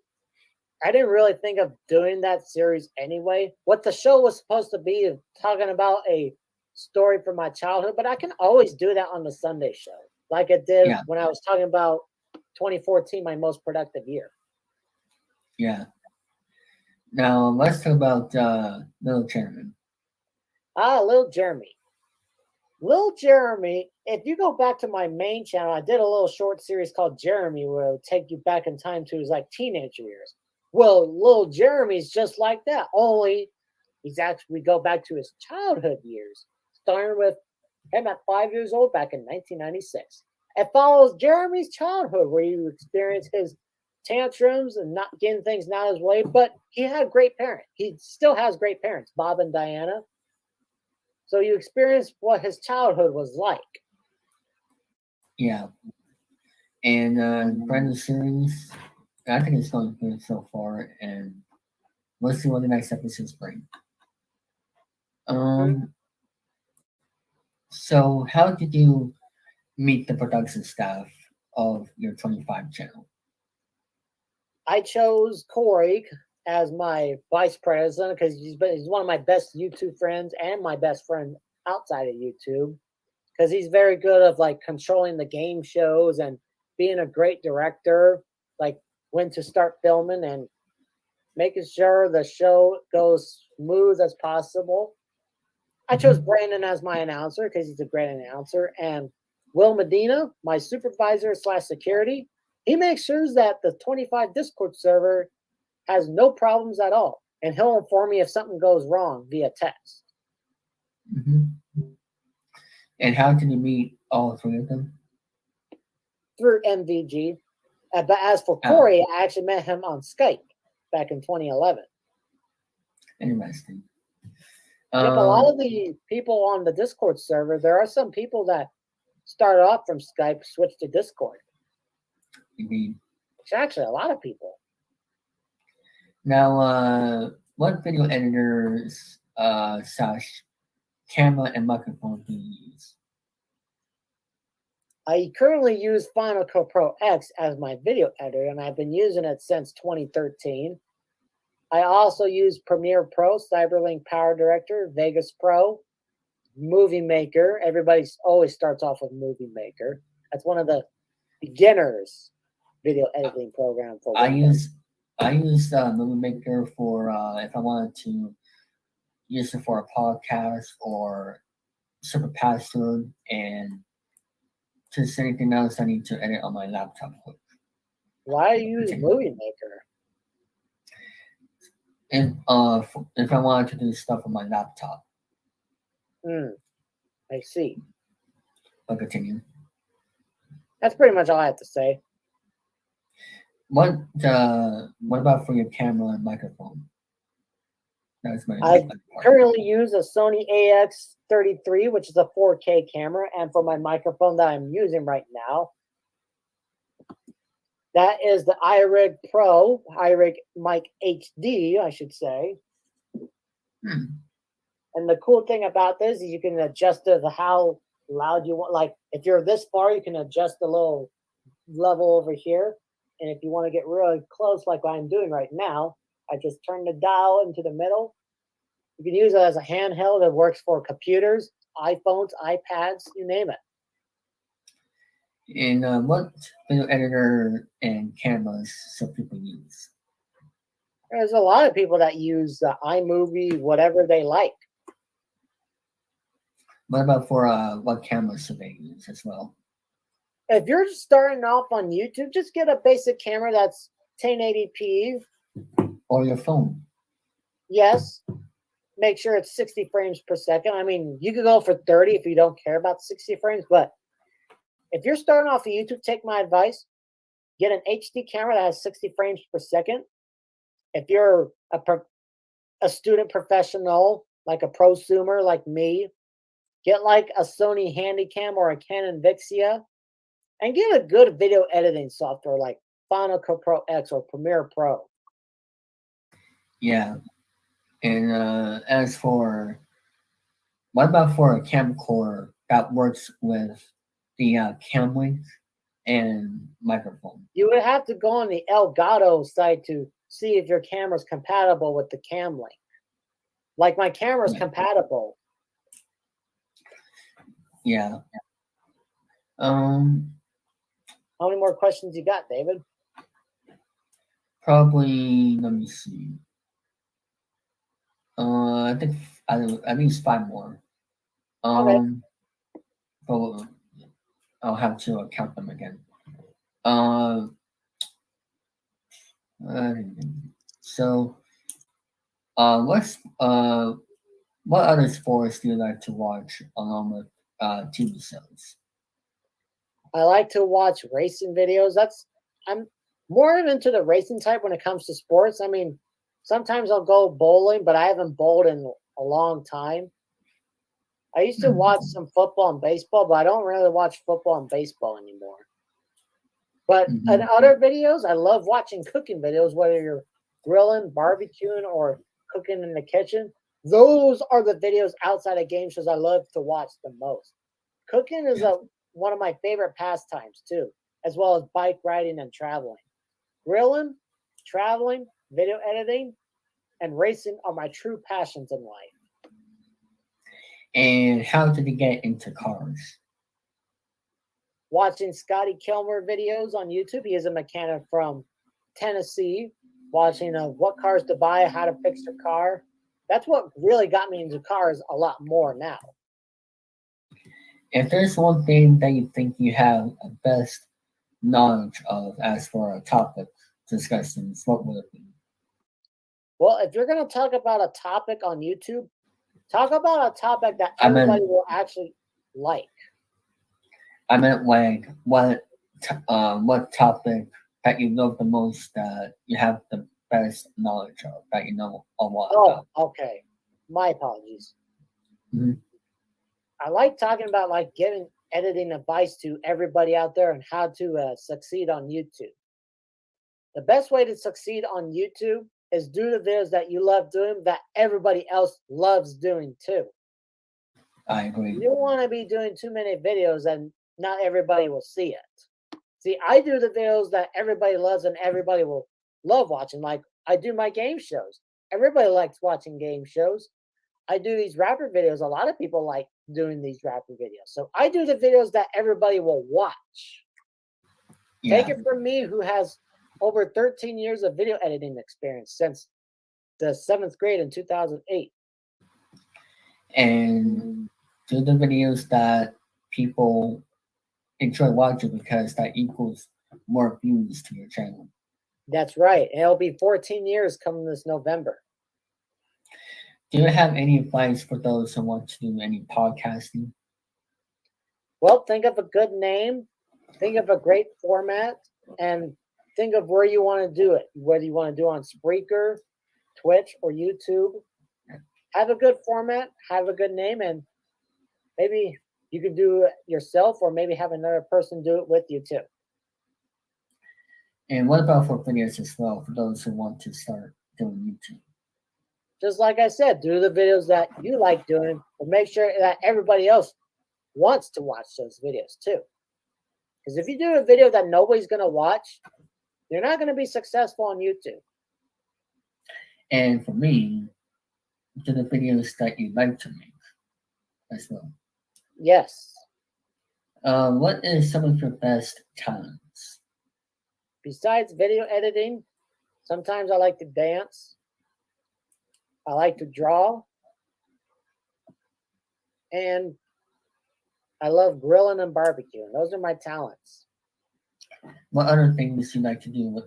[SPEAKER 2] I didn't really think of doing that series anyway. What the show was supposed to be is talking about a story from my childhood, but I can always do that on the Sunday show, like it did
[SPEAKER 1] Yeah,
[SPEAKER 2] when I was talking about 2014, my most productive year.
[SPEAKER 1] yeah. Now let's talk about Little Chairman.
[SPEAKER 2] Little Jeremy. Little Jeremy, if you go back to my main channel, I did a little short series called Jeremy where it would take you back in time to his like teenage years. Well, little Jeremy's just like that, only he's actually we go back to his childhood years, starting with him at 5 years old back in 1996. It follows Jeremy's childhood where you experience his tantrums and not getting things not his way, but he had great parents. He still has great parents, Bob and Diana. So you experience what his childhood was like.
[SPEAKER 1] Yeah, and brand new series. I think it's going good so far, and let's see what the next episodes bring.
[SPEAKER 2] Mhm.
[SPEAKER 1] Um, so how did you meet the production staff of your 25 channel?
[SPEAKER 2] I chose Corey as my vice president because he's one of my best YouTube friends and my best friend outside of YouTube because he's very good of like controlling the game shows and being a great director, like when to start filming and making sure the show goes smooth as possible. I chose Brandon as my announcer because he's a great announcer, and Will Medina, my supervisor slash security. He makes sure that the 25 Discord server has no problems at all, and he'll inform me if something goes wrong via text.
[SPEAKER 1] And how did you meet all three of them?
[SPEAKER 2] Through MVG. But as for Corey, I actually met him on Skype back in 2011.
[SPEAKER 1] Interesting.
[SPEAKER 2] Yep, a lot of the people on the Discord server, there are some people that start off from Skype, switch to Discord.
[SPEAKER 1] Indeed.
[SPEAKER 2] It's actually a lot of people.
[SPEAKER 1] Now, what video editors slash camera and microphone do you use?
[SPEAKER 2] I currently use Final Cut Pro X as my video editor, and I've been using it since 2013. I also use Premiere Pro, Cyberlink Power Director, Vegas Pro, Movie Maker. Everybody always starts off with Movie Maker. That's one of the beginners video editing program for
[SPEAKER 1] Windows. I use Movie Maker for if I wanted to use it for a podcast or super password and just anything else I need to edit on my laptop.
[SPEAKER 2] Why use Movie Maker?
[SPEAKER 1] And if I wanted to do stuff on my laptop.
[SPEAKER 2] I see.
[SPEAKER 1] I'll continue.
[SPEAKER 2] That's pretty much all I have to say.
[SPEAKER 1] What about for your camera and microphone?
[SPEAKER 2] I currently use a Sony AX33, which is a 4K camera, and for my microphone that I'm using right now, that is the iRig Pro, iRig Mic HD, I should say. And the cool thing about this is you can adjust how loud you want. Like if you're this far, you can adjust the little level over here. And if you want to get really close, like what I'm doing right now, I just turn the dial into the middle. You can use it as a handheld. It works for computers, iPhones, iPads, you name it.
[SPEAKER 1] And what video editor and cameras some people use?
[SPEAKER 2] There's a lot of people that use iMovie, whatever they like.
[SPEAKER 1] What about for what cameras do they use as well?
[SPEAKER 2] If you're starting off on YouTube, just get a basic camera that's 1080p.
[SPEAKER 1] Or your phone.
[SPEAKER 2] Yes. Make sure it's 60 frames per second. I mean, you could go for 30 if you don't care about 60 frames, but if you're starting off on YouTube, take my advice. Get an HD camera that has 60 frames per second. If you're a student professional, like a prosumer like me, get like a Sony Handycam or a Canon Vixia, and get a good video editing software like Final Cut Pro X or Premiere Pro.
[SPEAKER 1] Yeah. And as for, what about for a camcorder that works with the cam link and microphone?
[SPEAKER 2] You would have to go on the Elgato site to see if your camera's compatible with the cam link. Like my camera's compatible.
[SPEAKER 1] Yeah.
[SPEAKER 2] How many more questions you got, David?
[SPEAKER 1] Probably, let me see. I think at least 5 more.
[SPEAKER 2] Okay.
[SPEAKER 1] But I'll have to count them again. So, what other sports do you like to watch along with TV shows?
[SPEAKER 2] I like to watch racing videos. I'm more into the racing type when it comes to sports. I mean, sometimes I'll go bowling, but I haven't bowled in a long time. I used to watch some football and baseball, but I don't really watch football and baseball anymore. But in other videos, I love watching cooking videos, whether you're grilling, barbecuing, or cooking in the kitchen. Those are the videos outside of game shows I love to watch the most. Cooking is one of my favorite pastimes too, as well as bike riding and traveling. Grilling, traveling, video editing, and racing are my true passions in life.
[SPEAKER 1] And how did you get into cars?
[SPEAKER 2] Watching Scotty Kilmer videos on YouTube. He is a mechanic from Tennessee. Watching what cars to buy, how to fix your car. That's what really got me into cars a lot more now.
[SPEAKER 1] If there's one thing that you think you have a best knowledge of as for a topic discussions, what would it be?
[SPEAKER 2] Well, if you're going to talk about a topic on YouTube, talk about a topic that
[SPEAKER 1] I
[SPEAKER 2] everybody
[SPEAKER 1] meant
[SPEAKER 2] will actually like.
[SPEAKER 1] like what topic that you know the most that you have the best knowledge of that you know a lot
[SPEAKER 2] Oh,
[SPEAKER 1] about.
[SPEAKER 2] okay. My apologies.
[SPEAKER 1] Mhm.
[SPEAKER 2] I like talking about like giving editing advice to everybody out there and how to succeed on YouTube. The best way to succeed on YouTube is do the videos that you love doing that everybody else loves doing too.
[SPEAKER 1] I agree.
[SPEAKER 2] You don't want to be doing too many videos and not everybody will see it. See, I do the videos that everybody loves and everybody will love watching. Like I do my game shows. Everybody likes watching game shows. I do these rapper videos. A lot of people like doing these rapper videos. So I do the videos that everybody will watch. Take
[SPEAKER 1] Yeah.
[SPEAKER 2] it from me, who has over 13 years of video editing experience since the seventh grade in 2008.
[SPEAKER 1] And do the videos that people enjoy watching because that equals more views to your channel.
[SPEAKER 2] That's right. And it'll be 14 years coming this November.
[SPEAKER 1] Do you have any advice for those who want to do any podcasting?
[SPEAKER 2] Well, think of a good name, think of a great format, and think of where you want to do it. Whether you want to do it on Spreaker, Twitch, or YouTube. Have a good format, have a good name, and maybe you could do it yourself or maybe have another person do it with you too.
[SPEAKER 1] And what about for videos as well for those who want to start doing YouTube?
[SPEAKER 2] Just like I said, do the videos that you like doing, but make sure that everybody else wants to watch those videos too. Because if you do a video that nobody's going to watch, you're not going to be successful on YouTube.
[SPEAKER 1] And for me, do the videos that you like to make as well.
[SPEAKER 2] Yes.
[SPEAKER 1] What is some of your best talents?
[SPEAKER 2] Besides video editing, sometimes I like to dance. I like to draw. And I love grilling and barbecuing. Those are my talents.
[SPEAKER 1] What other things you like to do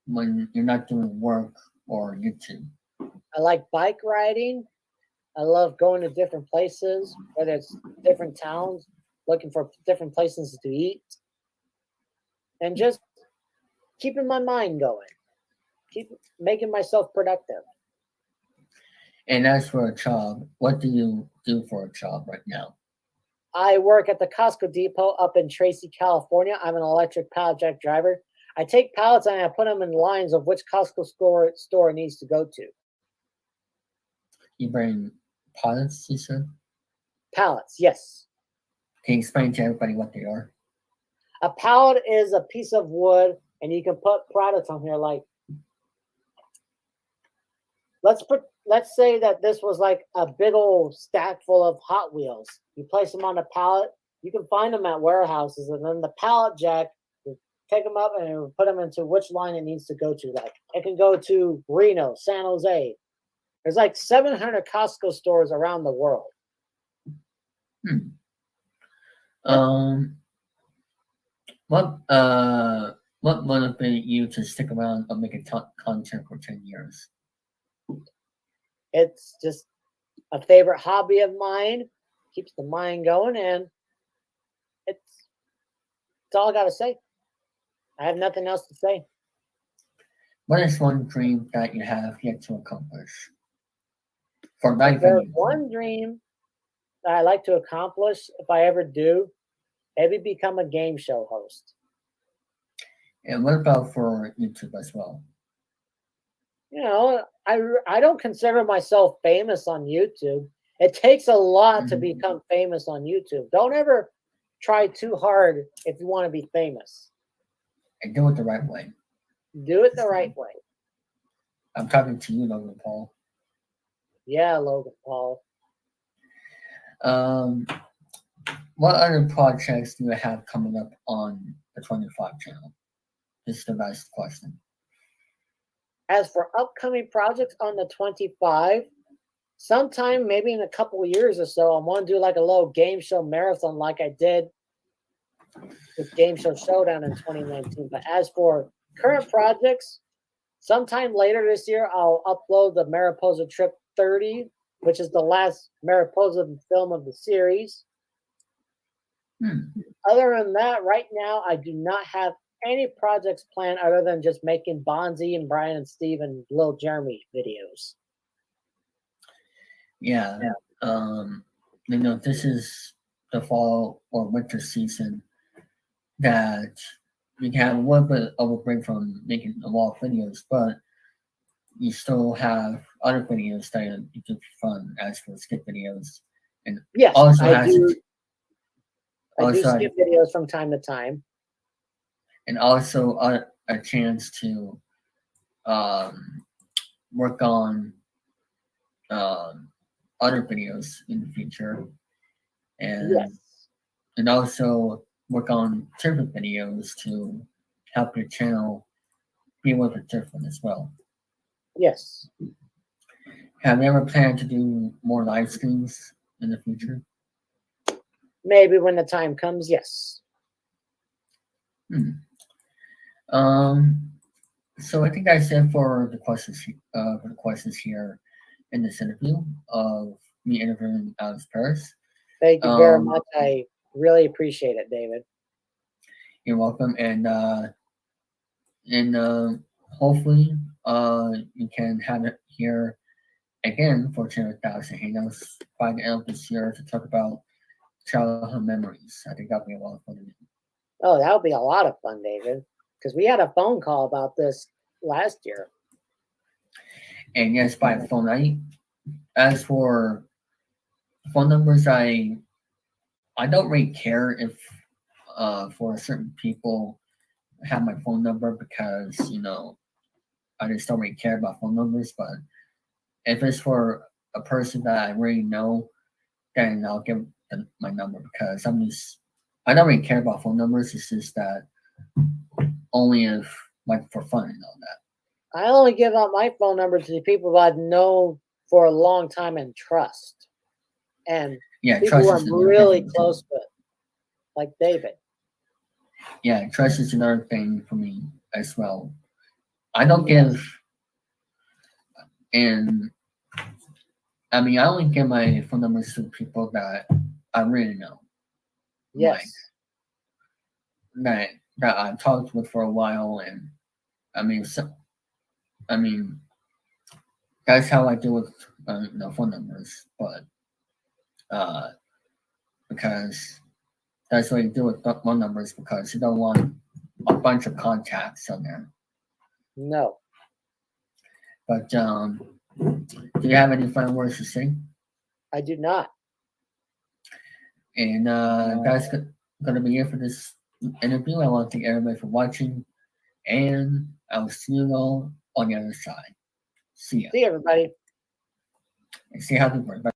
[SPEAKER 1] when you're not doing work or YouTube?
[SPEAKER 2] I like bike riding. I love going to different places, whether it's different towns, looking for different places to eat, and just keeping my mind going, keep making myself productive.
[SPEAKER 1] And as for a job, what do you do for a job right now?
[SPEAKER 2] I work at the Costco depot up in Tracy, California. I'm an electric pallet jack driver. I take pallets and I put them in lines of which Costco store it needs to go to.
[SPEAKER 1] You bring pallets, you said?
[SPEAKER 2] Pallets, yes.
[SPEAKER 1] Can you explain to everybody what they are?
[SPEAKER 2] A pallet is a piece of wood, and you can put products on here like, let's say that this was like a big old stack full of Hot Wheels. You place them on a pallet. You can find them at warehouses, and then the pallet jack, you take them up and you put them into which line it needs to go to. Like it can go to Reno, San Jose. There's like 700 Costco stores around the world.
[SPEAKER 1] Hmm. What motivated you to stick around and make content for 10 years?
[SPEAKER 2] It's just a favorite hobby of mine. Keeps the mind going, and it's all I got to say. I have nothing else to say.
[SPEAKER 1] What is one dream that you have yet to accomplish? For
[SPEAKER 2] If
[SPEAKER 1] life
[SPEAKER 2] there's
[SPEAKER 1] and
[SPEAKER 2] one dream that I like to accomplish, if I ever do, maybe become a game show host.
[SPEAKER 1] And what about for YouTube as well?
[SPEAKER 2] You know, I don't consider myself famous on YouTube. It takes a lot to become famous on YouTube. Don't ever try too hard if you want to be famous.
[SPEAKER 1] and do it the right way.
[SPEAKER 2] Do it the
[SPEAKER 1] This
[SPEAKER 2] right
[SPEAKER 1] time.
[SPEAKER 2] way.
[SPEAKER 1] I'm talking to you, Logan Paul.
[SPEAKER 2] Yeah, Logan Paul.
[SPEAKER 1] Um, what other projects do you have coming up on the 25 channel? This is the best question.
[SPEAKER 2] As for upcoming projects on the 25, sometime maybe in a couple of years or so, I want to do like a little game show marathon like I did with Game Show Showdown in 2019. But as for current projects, sometime later this year, I'll upload the Mariposa Trip 30, which is the last Mariposa film of the series.
[SPEAKER 1] Hmm.
[SPEAKER 2] Other than that, right now, I do not have any projects planned other than just making Bonzi and Brian and Steve and Lil Jeremy videos.
[SPEAKER 1] Yeah. This is the fall or winter season that you can have a little bit of a break from making a lot of videos, but you still have other videos that you do for fun, as for skip videos, and
[SPEAKER 2] Yes,
[SPEAKER 1] also
[SPEAKER 2] I
[SPEAKER 1] has
[SPEAKER 2] do. I do
[SPEAKER 1] also
[SPEAKER 2] skip videos from time to time.
[SPEAKER 1] and also a chance to um, work on um, other videos in the future, and
[SPEAKER 2] Yes,
[SPEAKER 1] and also work on different videos to help your channel be a little bit different as well.
[SPEAKER 2] yes.
[SPEAKER 1] Have you ever planned to do more live streams in the future?
[SPEAKER 2] Maybe when the time comes, yes.
[SPEAKER 1] Hmm. Um, so I think that's it for the questions here in this interview of me interviewing Alex Paris.
[SPEAKER 2] Thank you very
[SPEAKER 1] Um,
[SPEAKER 2] much. I really appreciate it, David.
[SPEAKER 1] you're welcome, and hopefully you can have it here again for 10,000 Hangouts by the end of this year to talk about childhood memories. I think that'll be a lot of fun.
[SPEAKER 2] Oh, that would be a lot of fun, David, because we had a phone call about this last year.
[SPEAKER 1] And yes, by phone night. As for phone numbers, I don't really care if for certain people have my phone number because I just don't really care about phone numbers. But if it's for a person that I really know, then I'll give my number because I don't really care about phone numbers. It's just that only if like for fun and all that.
[SPEAKER 2] I only give out my phone number to the people that I've known for a long time and trust, and
[SPEAKER 1] Yeah,
[SPEAKER 2] people who
[SPEAKER 1] trust is
[SPEAKER 2] I'm
[SPEAKER 1] another
[SPEAKER 2] really
[SPEAKER 1] thing.
[SPEAKER 2] close with, like David.
[SPEAKER 1] Yeah, trust is another thing for me as well. I don't
[SPEAKER 2] Yes.
[SPEAKER 1] give, and I mean, I only give my phone numbers to people that I really know, like
[SPEAKER 2] Yes.
[SPEAKER 1] that that I've talked with for a while, and I mean, I mean that's how I deal with phone numbers, but uh, because that's what you do with phone numbers because you don't want a bunch of contacts on there.
[SPEAKER 2] No,
[SPEAKER 1] But do you have any final words to say?
[SPEAKER 2] I do not.
[SPEAKER 1] And that's going to be it for this interview. I want to thank everybody for watching, and I will see you all on the other side. See ya.
[SPEAKER 2] See you, everybody.
[SPEAKER 1] And stay healthy. Bye.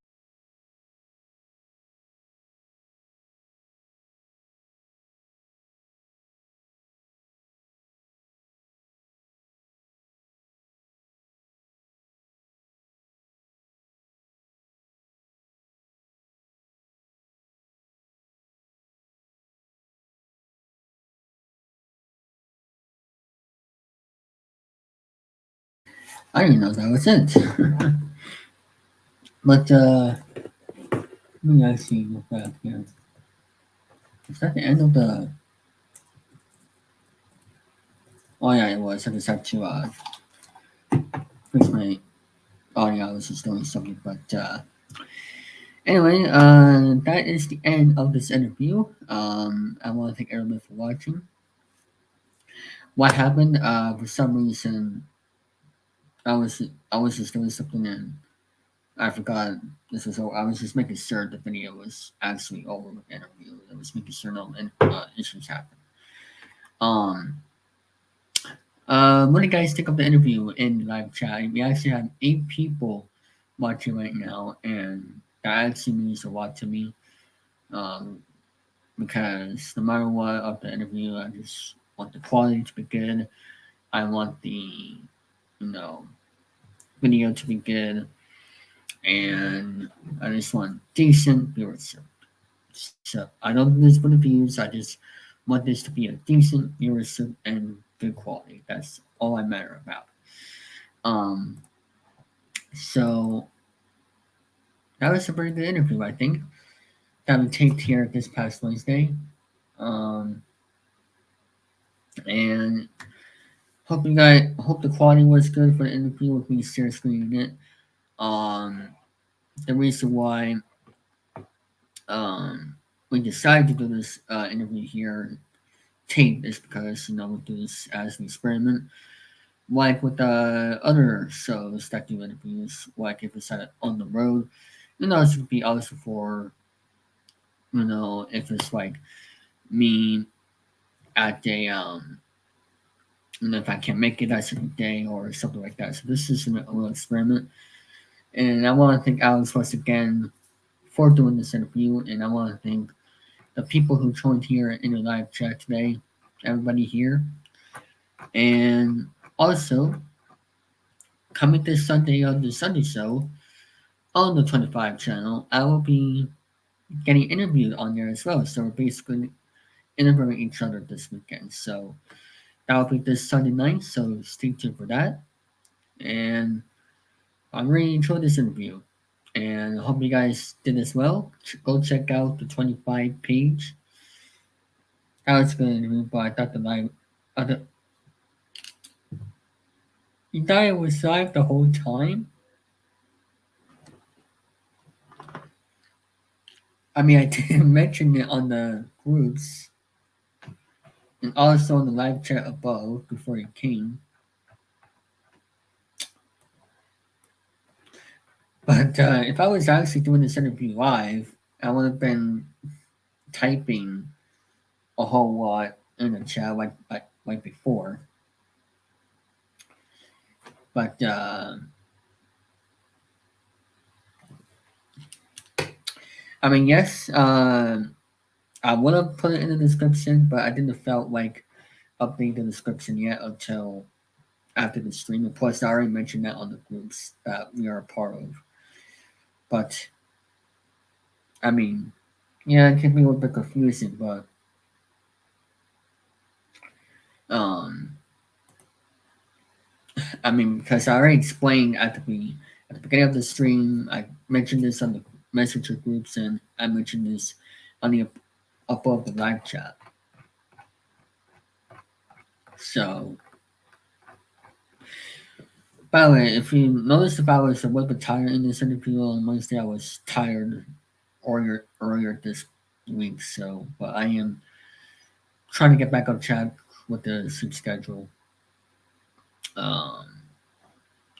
[SPEAKER 1] I didn't know that was it. But let me see real fast here. Is that the end of the? Oh yeah, it was. I just have to fix my audio. I was just doing something, but anyway, that is the end of this interview. I want to thank everybody for watching. What happened? For some reason, I was I was just doing something and I forgot this was over. I was just making sure the video was actually over with the interview. I was making sure no issues happened. Um, What do you guys think of the interview in the live chat? We actually have 8 people watching right now, and that actually means a lot to me. Um, because no matter what of the interview, I just want the quality to be good. I want the know video to be good, and I just want decent viewership. So I don't do this for the views. I just want this to be a decent viewership and good quality. That's all I matter about. Um, so that was a very good interview, I think. That we taped here this past Wednesday. Um, and hope the quality was good for the interview with me share screening it. Um, the reason why we decided to do this interview here tape is because we do this as an experiment. Like with the other shows that do interviews, like if it's on the road, this would be also for if it's like me at a if I can't make it that certain day or something like that. So this is a little experiment, and I want to thank Alex once again for doing this interview, and I want to thank the people who joined here in the live chat today, everybody here, and also coming this Sunday on the Sunday show on the 25 channel, I will be getting interviewed on there as well. So we're basically interviewing each other this weekend. So that will be this Sunday night. So stay tuned for that. And I really enjoyed this interview. And I hope you guys did as well. Go check out the 25 page. That was a good interview, but I thought the live. Other, you thought it was live the whole time? I mean, I didn't mention it on the groups and also in the live chat above before you came. But if I was actually doing this interview live, I would have been typing a whole lot in the chat like before. But I mean, yes, I would have put it in the description, but I didn't felt like updating the description yet until after the stream. And plus, I already mentioned that on the groups that we are a part of. But I mean, yeah, it can be a little bit confusing, but um, I mean, because I already explained at the beginning of the stream, I mentioned this on the messenger groups, and I mentioned this on the above the live chat. So, by the way, if you notice, if I was a little bit tired in this interview on Wednesday, I was tired earlier this week. So, but I am trying to get back on track with the sleep schedule. Um,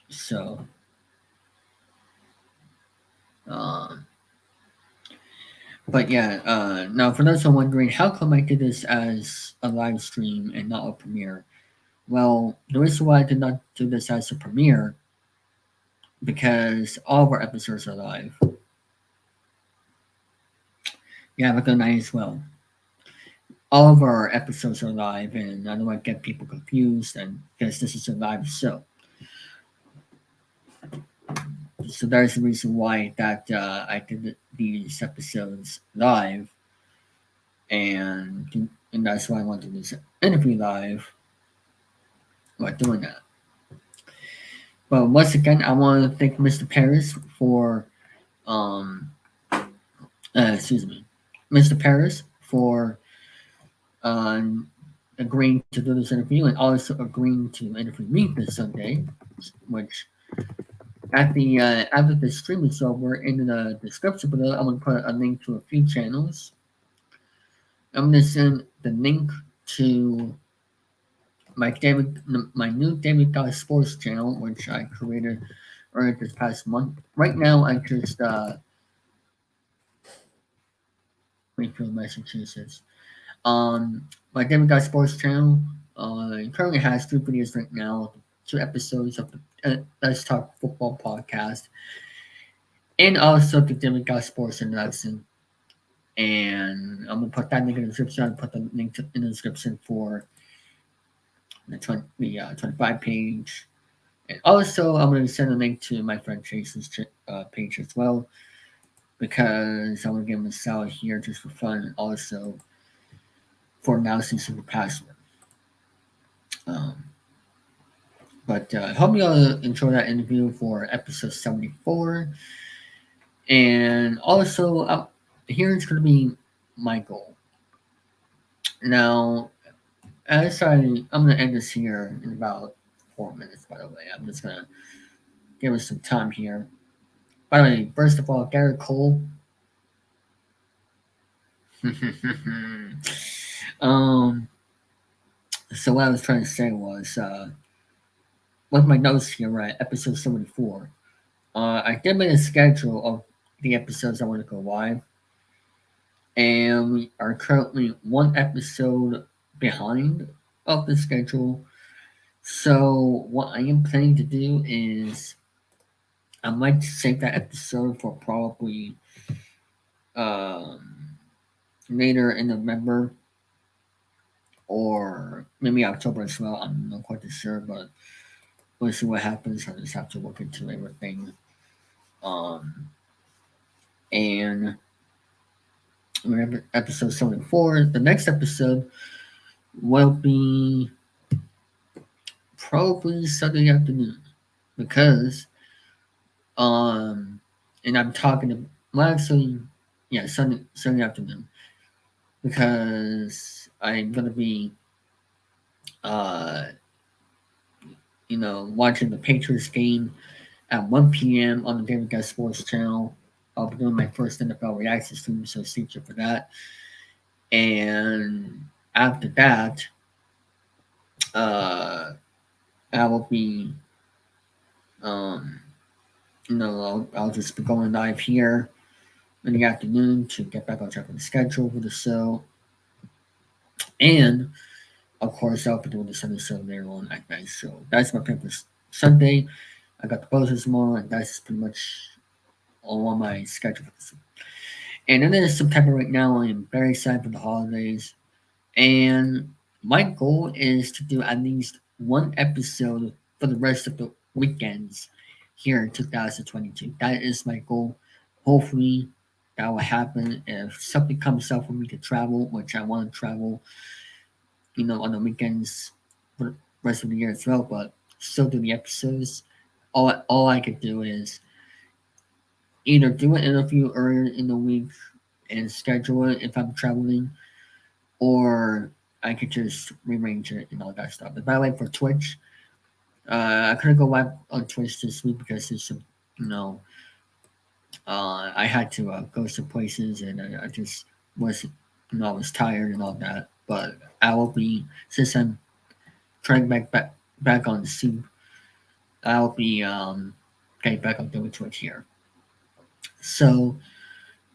[SPEAKER 1] so, um, but yeah, now for those who are wondering, how come I did this as a live stream and not a premiere? Well, the reason why I did not do this as a premiere because all of our episodes are live. Yeah, have a good night as well. All of our episodes are live, and I don't want to get people confused, and because this is a live show, so there's the reason why that I did these episodes live, and that's why I want to do this interview live by doing that. But once again, I want to thank Mr. Paris for um, excuse me, Mr. Paris for um, agreeing to do this interview and also agreeing to interview me this Sunday, which at the after the stream is over in the description below, I'm gonna put a link to a few channels. I'm gonna send the link to my new David God Sports channel, which I created earlier this past month. Right now, I just Wakefield, Massachusetts. My David God Sports channel. It currently has 3 videos right now, 2 episodes of the Let's Talk Football podcast, and also the David Got Sports Introduction. And I'm gonna put that link in the description. I'll put the link in the description for the 25 page. And also, I'm going to send a link to my friend Chase's page as well, because I'm going to give him a shout here just for fun, and also for announcing some password. Um, but I hope you all enjoy that interview for episode 74. And also, here's going to be my goal. Now, I'm going to end this here in about 4 minutes, by the way. I'm just going to give us some time here. By the way, first of all, Garrett Cole. um, so what I was trying to say was, with my notes here, right, episode 74, I did make a schedule of the episodes I want to go live, and we are currently 1 episode behind of the schedule. So what I am planning to do is I might save that episode for probably um, later in November or maybe October as well. I'm not quite sure, but we'll see what happens. I just have to look into everything. Um, and remember, episode 74. The next episode will be probably Sunday afternoon because and I'm talking to well actually yeah Sunday afternoon because I'm gonna be uh watching the Patriots game at 1 p.m. on the David Guest Sports channel. I'll be doing my first NFL reaction stream, so stay tuned for that. And after that, uh, I will be, um, I'll just be going live here in the afternoon to get back on track with the schedule for the show. And of course, I'll be doing the Sunday show later on at night. So that's my plan for Sunday. I got the posters tomorrow, and that's pretty much all on my schedule for this. And it is September right now. I am very excited for the holidays. And my goal is to do at least 1 episode for the rest of the weekends here in 2022. That is my goal. Hopefully, that will happen. If something comes up for me to travel, which I want to travel, on the weekends for the rest of the year as well, but still do the episodes. All I could do is either do an interview earlier in the week and schedule it if I'm traveling, or I could just rearrange it and all that stuff. But by the way, for Twitch, I couldn't go live on Twitch this week because there's some, you know, I had to go some places and I just was, I was tired and all that. But I will be, since I'm trying back on the soup, I'll be getting back on doing Twitch here. So,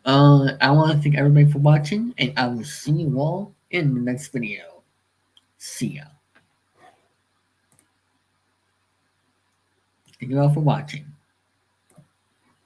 [SPEAKER 1] I want to thank everybody for watching, and I will see you all in the next video. See ya. Thank you all for watching.